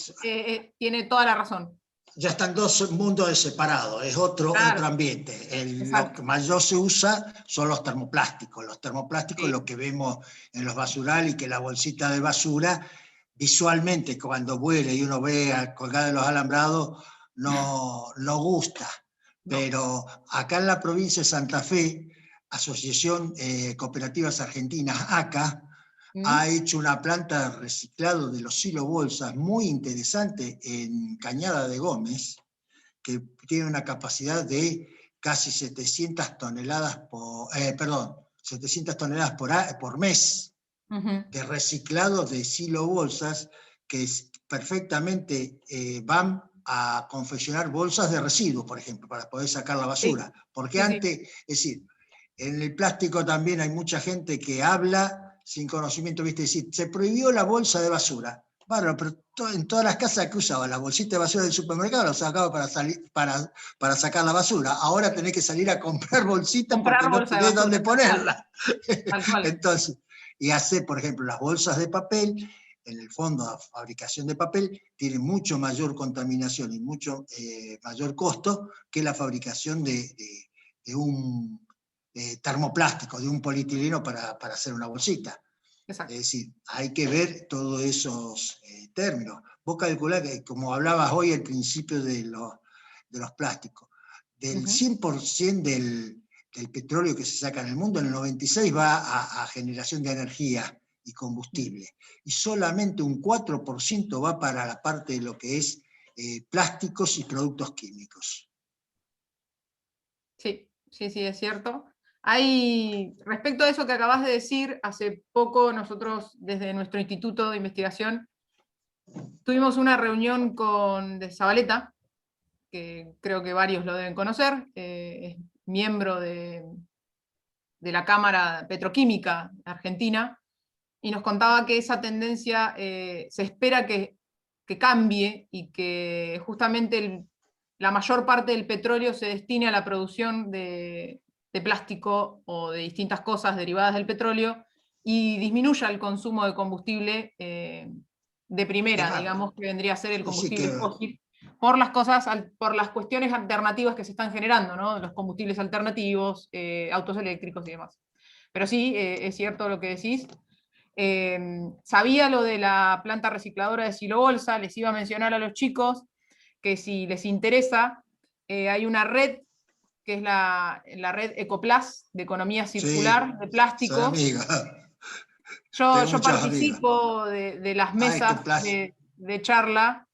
tiene toda la razón. ya están dos mundos separados, es otro Claro, ambiente. Lo que exacto. mayor se usa son los termoplásticos. Los termoplásticos, Sí. lo que vemos en los basurales, y que la bolsita de basura, visualmente, cuando vuela y uno ve colgada en los alambrados, no gusta. No. Pero acá en la provincia de Santa Fe, Asociación Cooperativas Argentinas, ACA, ha hecho una planta de reciclado de los silobolsas muy interesante en Cañada de Gómez, que tiene una capacidad de casi 700 toneladas por mes de reciclado de silobolsas, que perfectamente van a confeccionar bolsas de residuos, por ejemplo, para poder sacar la basura. Sí. Porque Sí, antes, es decir, en el plástico también hay mucha gente que habla sin conocimiento, ¿viste? Es decir, se prohibió la bolsa de basura. Bueno, pero en todas las casas que usaban la bolsita de basura del supermercado la sacaba para sacar la basura. Ahora tenés que salir a comprar bolsitas porque Comprar no bolsa de tenés basura, dónde ponerla. tal cual. Entonces, y hacer, por ejemplo, las bolsas de papel, en el fondo la fabricación de papel tiene mucho mayor contaminación y mucho mayor costo que la fabricación de un termoplástico, de un polietileno para hacer una bolsita. Exacto. Es decir, hay que ver todos esos términos. Vos calculás que, como hablabas hoy al principio de los plásticos, del 100% del petróleo que se saca en el mundo, el 96% va a generación de energía y combustible, y solamente un 4% va para la parte de lo que es plásticos y productos químicos. Sí, sí, sí, es cierto. Respecto a eso que acabas de decir, hace poco nosotros desde nuestro instituto de investigación tuvimos una reunión de Zabaleta, que creo que varios lo deben conocer, es miembro de la Cámara Petroquímica Argentina, y nos contaba que esa tendencia se espera que cambie, y que justamente la mayor parte del petróleo se destine a la producción de plástico o de distintas cosas derivadas del petróleo, y disminuya el consumo de combustible de primera, digamos, que vendría a ser el Sí, combustible fósil, por las cuestiones alternativas que se están generando, ¿no? Los combustibles alternativos, autos eléctricos y demás. Pero sí, es cierto lo que decís. Sabía lo de la planta recicladora de silobolsa, les iba a mencionar a los chicos que si les interesa, hay una red que es la red Ecoplas de economía circular de soy plásticos. amigo. Yo Tengo muchos amigos. participo de las Ay, qué mesas placer. de charla,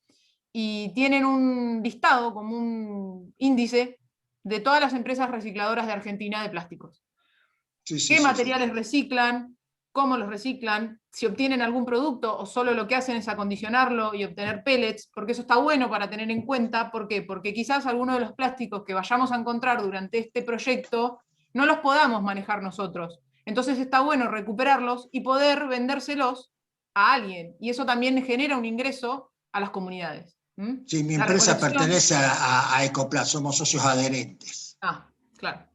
y tienen un listado, como un índice, de todas las empresas recicladoras de Argentina de plásticos. Sí, sí, ¿Qué sí, sí. materiales reciclan? ¿Cómo los reciclan? Si obtienen algún producto o solo lo que hacen es acondicionarlo y obtener pellets, porque eso está bueno para tener en cuenta. ¿Por qué? Porque quizás algunos de los plásticos que vayamos a encontrar durante este proyecto no los podamos manejar nosotros. Entonces está bueno recuperarlos y poder vendérselos a alguien. Y eso también genera un ingreso a las comunidades. Sí, mi La empresa recolección. pertenece a Ecoplas, somos socios adherentes. Ah, claro.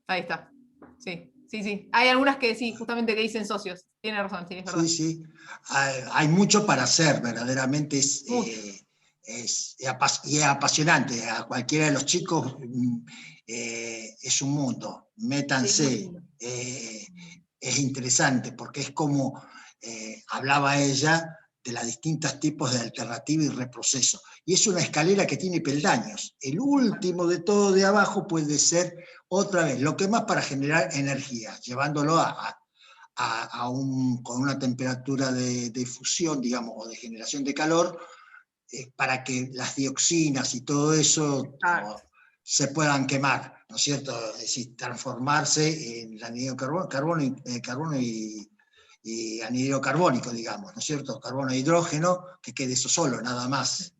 Ahí está. Sí, sí, sí. Hay algunas que sí, justamente que dicen socios. Tiene razón, sí, es Sí, verdad. sí. Hay mucho para hacer, verdaderamente Mucho. es apasionante. A cualquiera de los chicos es un mundo. Sí, es muy Métanse. lindo. Es interesante porque es como hablaba ella de los distintos tipos de alternativa y reproceso. Y es una escalera que tiene peldaños. El último de todo de abajo puede ser otra vez lo que más para generar energía, llevándolo con una temperatura de fusión, digamos, o de generación de calor, para que las dioxinas y todo eso se puedan quemar, ¿no es cierto? Es decir, transformarse en anhídrido carbono y anhídrido carbónico, digamos, ¿no es cierto? Carbono e hidrógeno, que quede eso solo, nada más.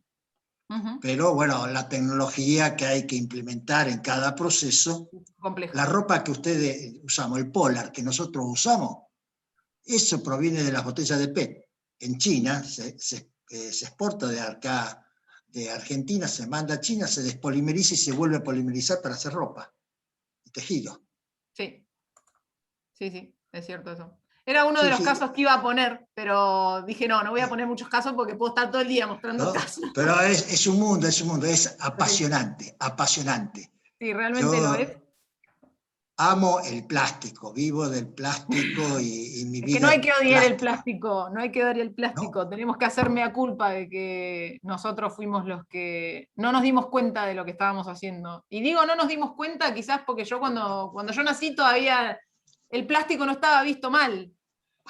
Pero bueno, la tecnología que hay que implementar en cada proceso, Complejo. la ropa que ustedes usamos, el polar que nosotros usamos, eso proviene de las botellas de PET. En China se exporta de acá, de Argentina, se manda a China, se despolimeriza y se vuelve a polimerizar para hacer ropa y tejido. Sí, sí, es cierto eso. Era uno de Sí, los sí. casos que iba a poner, pero dije, no voy a poner muchos casos porque puedo estar todo el día mostrando ¿No? casos. Pero es un mundo, es apasionante, apasionante. Sí, realmente lo es. Yo amo el plástico, vivo del plástico y mi Es que no vida hay es que odiar el plástica, plástico, no hay que odiar el plástico. ¿no? Tenemos que hacer mea culpa de que nosotros fuimos los que no nos dimos cuenta de lo que estábamos haciendo. Y digo no nos dimos cuenta quizás porque yo cuando yo nací todavía el plástico no estaba visto mal.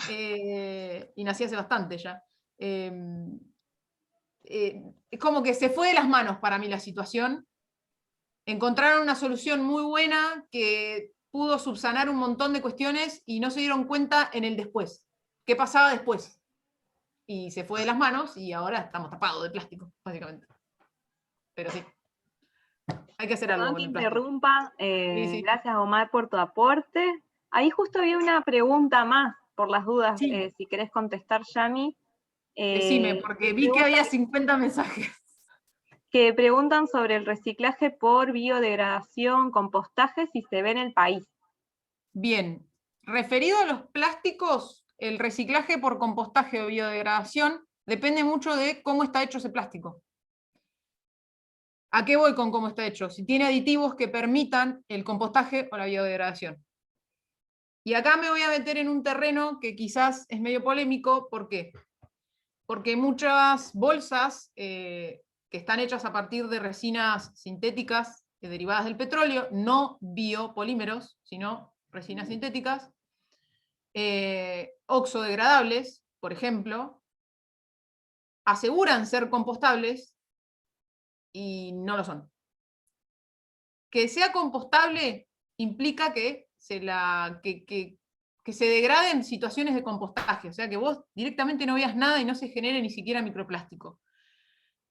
Y nací hace bastante ya. Es como que se fue de las manos para mí la situación. Encontraron una solución muy buena que pudo subsanar un montón de cuestiones y no se dieron cuenta en el después. ¿Qué pasaba después? Y se fue de las manos y ahora estamos tapados de plástico, básicamente. Pero sí, hay que hacer algo Perdón con que el plástico. interrumpa. Sí. Gracias, Omar, por tu aporte. Ahí justo había una pregunta más, por las dudas, Sí. si querés contestar, Yami. Decime, porque vi que había 50 mensajes. Que preguntan sobre el reciclaje por biodegradación, compostaje, si se ve en el país. Bien, referido a los plásticos, el reciclaje por compostaje o biodegradación depende mucho de cómo está hecho ese plástico. ¿A qué voy con cómo está hecho? Si tiene aditivos que permitan el compostaje o la biodegradación. Y acá me voy a meter en un terreno que quizás es medio polémico. ¿Por qué? Porque muchas bolsas que están hechas a partir de resinas sintéticas derivadas del petróleo, no biopolímeros, sino resinas sintéticas, oxodegradables, por ejemplo, aseguran ser compostables y no lo son. Que sea compostable implica que se degrade en situaciones de compostaje, o sea que vos directamente no veas nada y no se genere ni siquiera microplástico.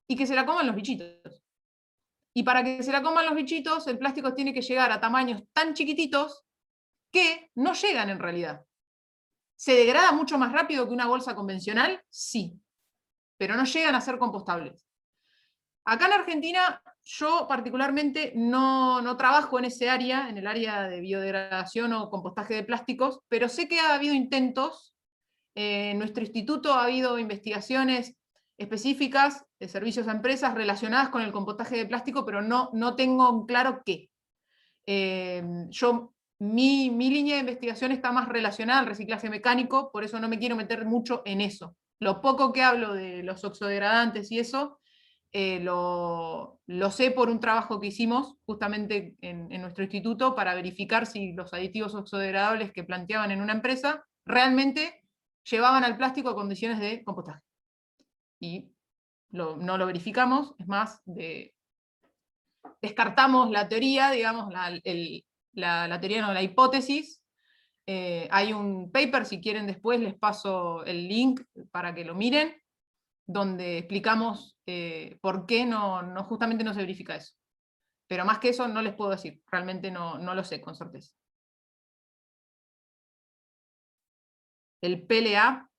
Y que se la coman los bichitos. Y para que se la coman los bichitos, el plástico tiene que llegar a tamaños tan chiquititos que no llegan en realidad. ¿Se degrada mucho más rápido que una bolsa convencional? Sí, pero no llegan a ser compostables. Acá en Argentina, yo particularmente no trabajo en ese área, en el área de biodegradación o compostaje de plásticos, pero sé que ha habido intentos. En nuestro instituto ha habido investigaciones específicas de servicios a empresas relacionadas con el compostaje de plástico, pero no tengo claro qué. Mi línea de investigación está más relacionada al reciclaje mecánico, por eso no me quiero meter mucho en eso. Lo poco que hablo de los oxodegradantes y eso, lo sé por un trabajo que hicimos justamente en nuestro instituto para verificar si los aditivos oxodegradables que planteaban en una empresa realmente llevaban al plástico a condiciones de compostaje. Y no lo verificamos, es más, descartamos la teoría, digamos, la teoría no, la hipótesis. Hay un paper, si quieren después les paso el link para que lo miren, donde explicamos por qué justamente no se verifica eso. Pero más que eso no les puedo decir, realmente no lo sé con certeza. El PLA,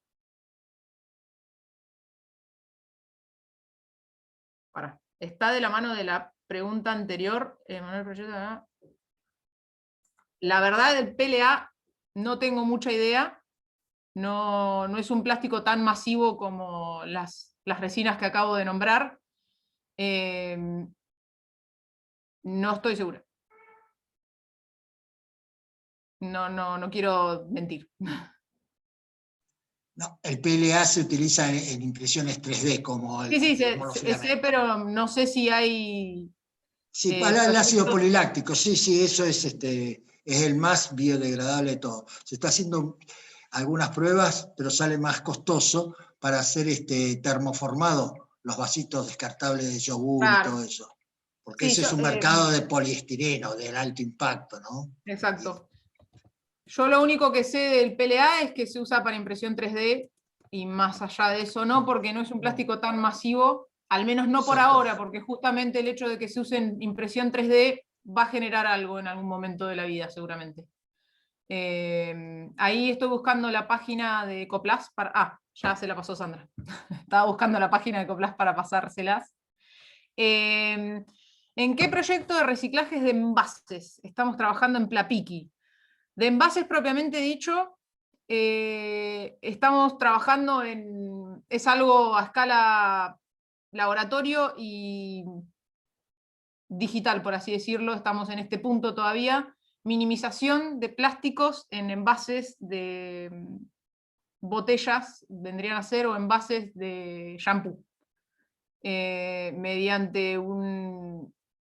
está de la mano de la pregunta anterior, Manuel Proyecto. La verdad del PLA no tengo mucha idea, no es un plástico tan masivo como las resinas que acabo de nombrar. No estoy segura. No quiero mentir. No, el PLA se utiliza en impresiones 3D como Sí, como los sé, filamentos. pero no sé si hay... Sí, para el ácido poliláctico, sí, eso es el más biodegradable de todo. Se está haciendo algunas pruebas, pero sale más costoso para hacer termoformado, los vasitos descartables de yogur y todo eso. Porque Sí, ese es un mercado de poliestireno, del alto impacto, ¿no? Exacto. Yo lo único que sé del PLA es que se usa para impresión 3D y más allá de eso no, porque no es un plástico tan masivo Al menos no por Exacto. ahora, porque justamente el hecho de que se use impresión 3D va a generar algo en algún momento de la vida, seguramente. Ahí estoy buscando la página de Ecoplas ya se la pasó Sandra. Estaba buscando la página de Ecoplas para pasárselas. ¿En qué proyecto de reciclajes de envases? Estamos trabajando en Plapiqui. De envases propiamente dicho, estamos trabajando es algo a escala laboratorio y digital, por así decirlo. Estamos en este punto todavía. Minimización de plásticos en envases de botellas, vendrían a ser, o envases de shampoo, mediante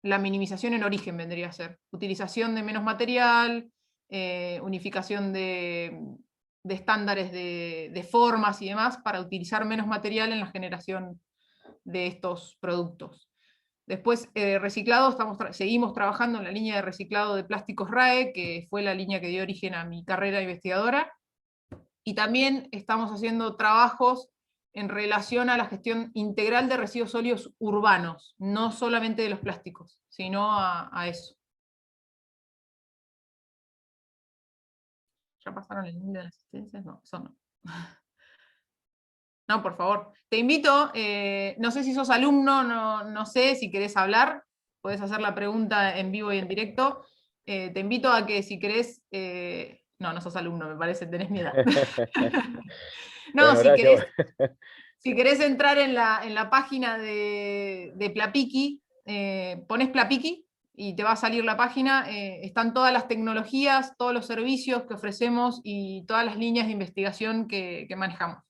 la minimización en origen vendría a ser. Utilización de menos material, unificación de estándares de formas y demás para utilizar menos material en la generación de estos productos. Después, reciclado, seguimos trabajando en la línea de reciclado de plásticos RAE, que fue la línea que dio origen a mi carrera investigadora, y también estamos haciendo trabajos en relación a la gestión integral de residuos sólidos urbanos, no solamente de los plásticos, sino a eso. ¿Ya pasaron el link de las asistencias? No, eso no. No, por favor. Te invito, no sé si sos alumno, no sé si querés hablar, podés hacer la pregunta en vivo y en directo. Te invito a que si querés, no sos alumno, me parece, tenés mi edad. No, Bueno, gracias. Si querés entrar en la página de Plapiqui, pones Plapiqui y te va a salir la página, están todas las tecnologías, todos los servicios que ofrecemos y todas las líneas de investigación que manejamos.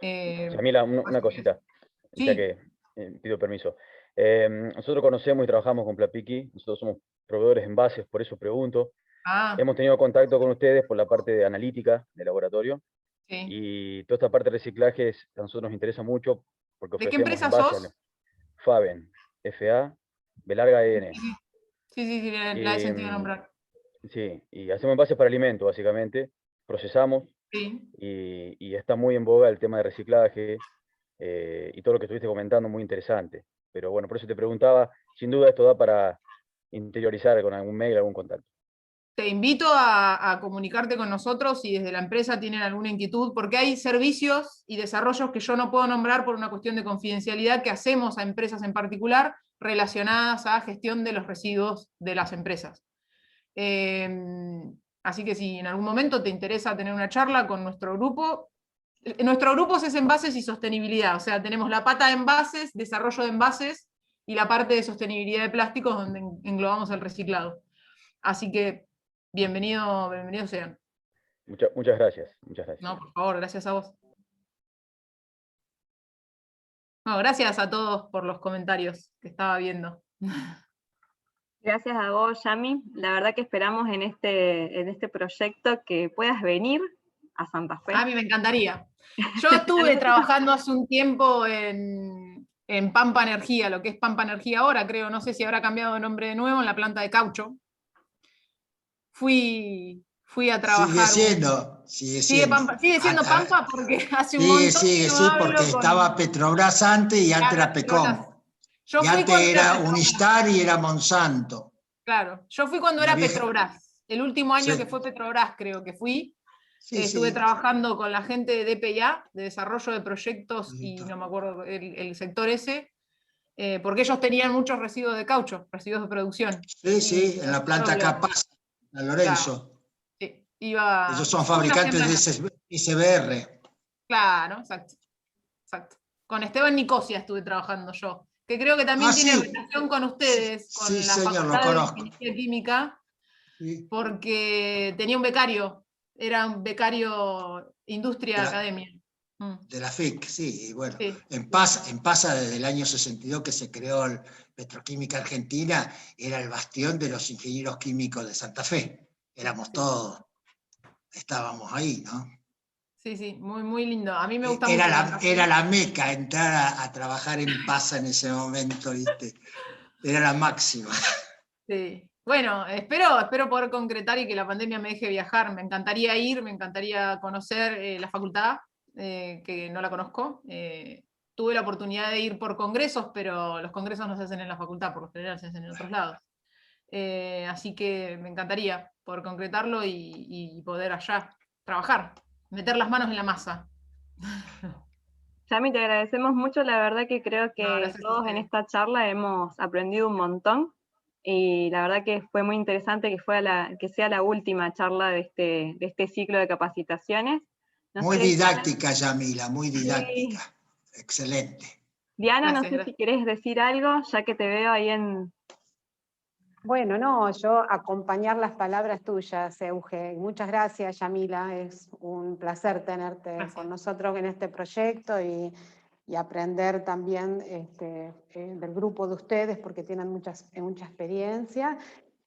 Yamila, una cosita, sí. ya que pido permiso. Nosotros conocemos y trabajamos con Plapiqui, nosotros somos proveedores de envases, por eso pregunto. Hemos tenido contacto con ustedes por la parte de analítica del laboratorio, sí. Y toda esta parte de reciclaje a nosotros nos interesa mucho porque ¿De qué ofrecemos empresa sos? Faben, F-A-B-E-N. Sí, la he sentido nombrar. Sí, y hacemos envases para alimentos, básicamente, procesamos, sí. Y está muy en boga el tema de reciclaje, y todo lo que estuviste comentando, muy interesante. Pero bueno, por eso te preguntaba, sin duda esto da para interiorizar con algún mail, algún contacto. Te invito a comunicarte con nosotros si desde la empresa tienen alguna inquietud, porque hay servicios y desarrollos que yo no puedo nombrar por una cuestión de confidencialidad que hacemos a empresas en particular relacionadas a gestión de los residuos de las empresas. Así que si en algún momento te interesa tener una charla con nuestro grupo es envases y sostenibilidad, o sea, tenemos la pata de envases, desarrollo de envases, y la parte de sostenibilidad de plásticos donde englobamos el reciclado. Así que bienvenidos sean. Muchas gracias. No, por favor, gracias a vos. No, gracias a todos por los comentarios que estaba viendo. Gracias a vos, Yami. La verdad que esperamos en este proyecto que puedas venir a Santa Fe. A mí me encantaría. Yo estuve trabajando hace un tiempo en Pampa Energía, lo que es Pampa Energía ahora, creo, no sé si habrá cambiado de nombre de nuevo, en la planta de caucho. Fui a trabajar. Sigue siendo Pampa porque hace un montón sí, porque estaba Petrobras antes y antes era Pecom. Y antes era Unistar y era Monsanto. Claro, yo fui cuando era Petrobras. El último año que fue Petrobras creo que fui. Estuve trabajando con la gente de DPA, de desarrollo de proyectos, y no me acuerdo el sector ese, porque ellos tenían muchos residuos de caucho, residuos de producción. Sí, en la planta Capaz, en Lorenzo. Claro. Ellos son fabricantes de SBR. Claro, exacto. Con Esteban Nicosia estuve trabajando yo, que creo que también tiene relación con ustedes, con la Facultad de Ingeniería Química, porque tenía un becario, era un becario Industria Academia. De la FIC, sí, y bueno, sí. En Pasa desde el año 62 que se creó el Petroquímica Argentina, era el bastión de los ingenieros químicos de Santa Fe, éramos todos, estábamos ahí, ¿no? Sí, muy lindo, a mí me gusta mucho. Era la meca entrar a trabajar en Pasa en ese momento, ¿viste? Era la máxima. Sí. Bueno, espero poder concretar y que la pandemia me deje viajar. Me encantaría ir, me encantaría conocer la facultad, que no la conozco. tuve la oportunidad de ir por congresos, pero los congresos no se hacen en la facultad, por lo general se hacen en otros lados. Así que me encantaría poder concretarlo y poder allá trabajar, meter las manos en la masa. Yami, te agradecemos mucho, la verdad que creo que todos en esta charla hemos aprendido un montón, y la verdad que fue muy interesante que sea la última charla de este ciclo de capacitaciones. Muy didáctica, Yamila, muy didáctica. Sí. Excelente. Diana, no sé si querés decir algo, ya que te veo ahí en... Bueno, no, yo acompañar las palabras tuyas, Euge. Muchas gracias, Yamila. Es un placer tenerte con nosotros en este proyecto y aprender también del grupo de ustedes, porque tienen mucha experiencia.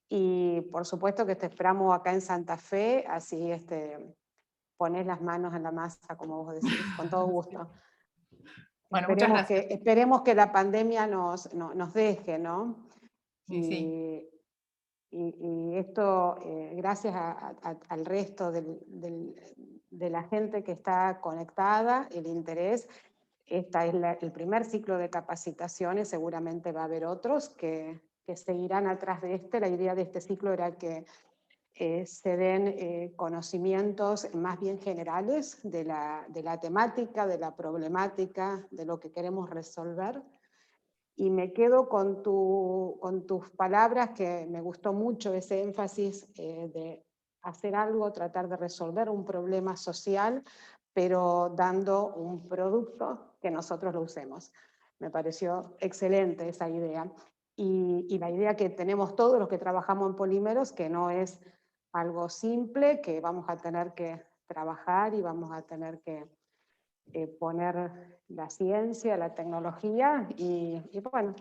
Y por supuesto que te esperamos acá en Santa Fe, así ponés las manos en la masa, como vos decís, con todo gusto. Bueno, muchas gracias. Esperemos que la pandemia nos deje, ¿no? Sí. Y esto, gracias al resto de la gente que está conectada, el interés, esta es el primer ciclo de capacitaciones, seguramente va a haber otros que seguirán atrás de este. La idea de este ciclo era que se den conocimientos más bien generales de la temática, de la problemática, de lo que queremos resolver. Y me quedo con tus palabras, que me gustó mucho ese énfasis de hacer algo, tratar de resolver un problema social, pero dando un producto que nosotros lo usemos. Me pareció excelente esa idea. Y la idea que tenemos todos los que trabajamos en polímeros, que no es algo simple, que vamos a tener que trabajar y vamos a tener que poner la ciencia, la tecnología y bueno,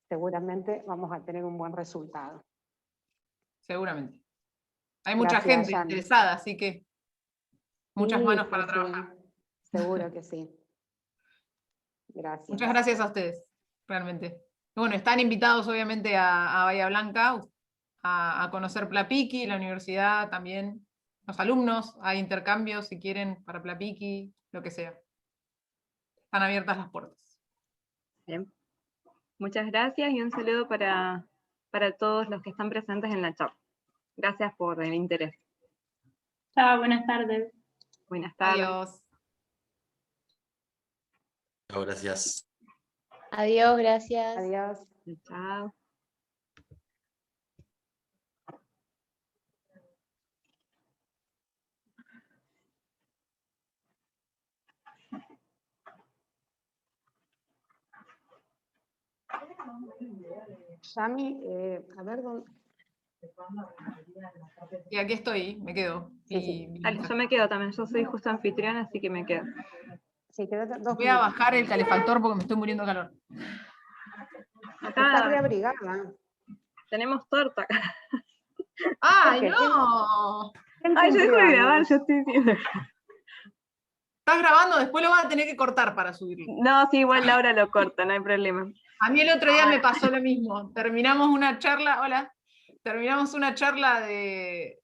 seguramente vamos a tener un buen resultado. Seguramente. Hay mucha gente interesada, así que muchas manos para trabajar. Seguro que sí. Gracias. Muchas gracias a ustedes, realmente. Bueno, están invitados obviamente a Bahía Blanca a conocer Plapiqui, la universidad también, los alumnos, hay intercambios si quieren para Plapiqui, lo que sea. Están abiertas las puertas. Bien. Muchas gracias y un saludo para todos los que están presentes en la charla. Gracias por el interés. Chao, buenas tardes. Buenas tardes. Adiós. Chao, gracias. Adiós, gracias. Adiós. Chao. Yami, a ver dónde... Y aquí estoy, me quedo. Sí. Yo me quedo también, yo soy justo anfitriona, así que me quedo. Sí, voy a bajar el calefactor porque me estoy muriendo de calor. Está reabrigada. Tenemos torta acá. ¡Ay, no! Ay, yo dejo de grabar, yo estoy diciendo. Estás grabando, después lo vas a tener que cortar para subirlo. No, sí, igual Laura lo corta, no hay problema. A mí el otro día me pasó lo mismo. Terminamos una charla, hola, terminamos una charla de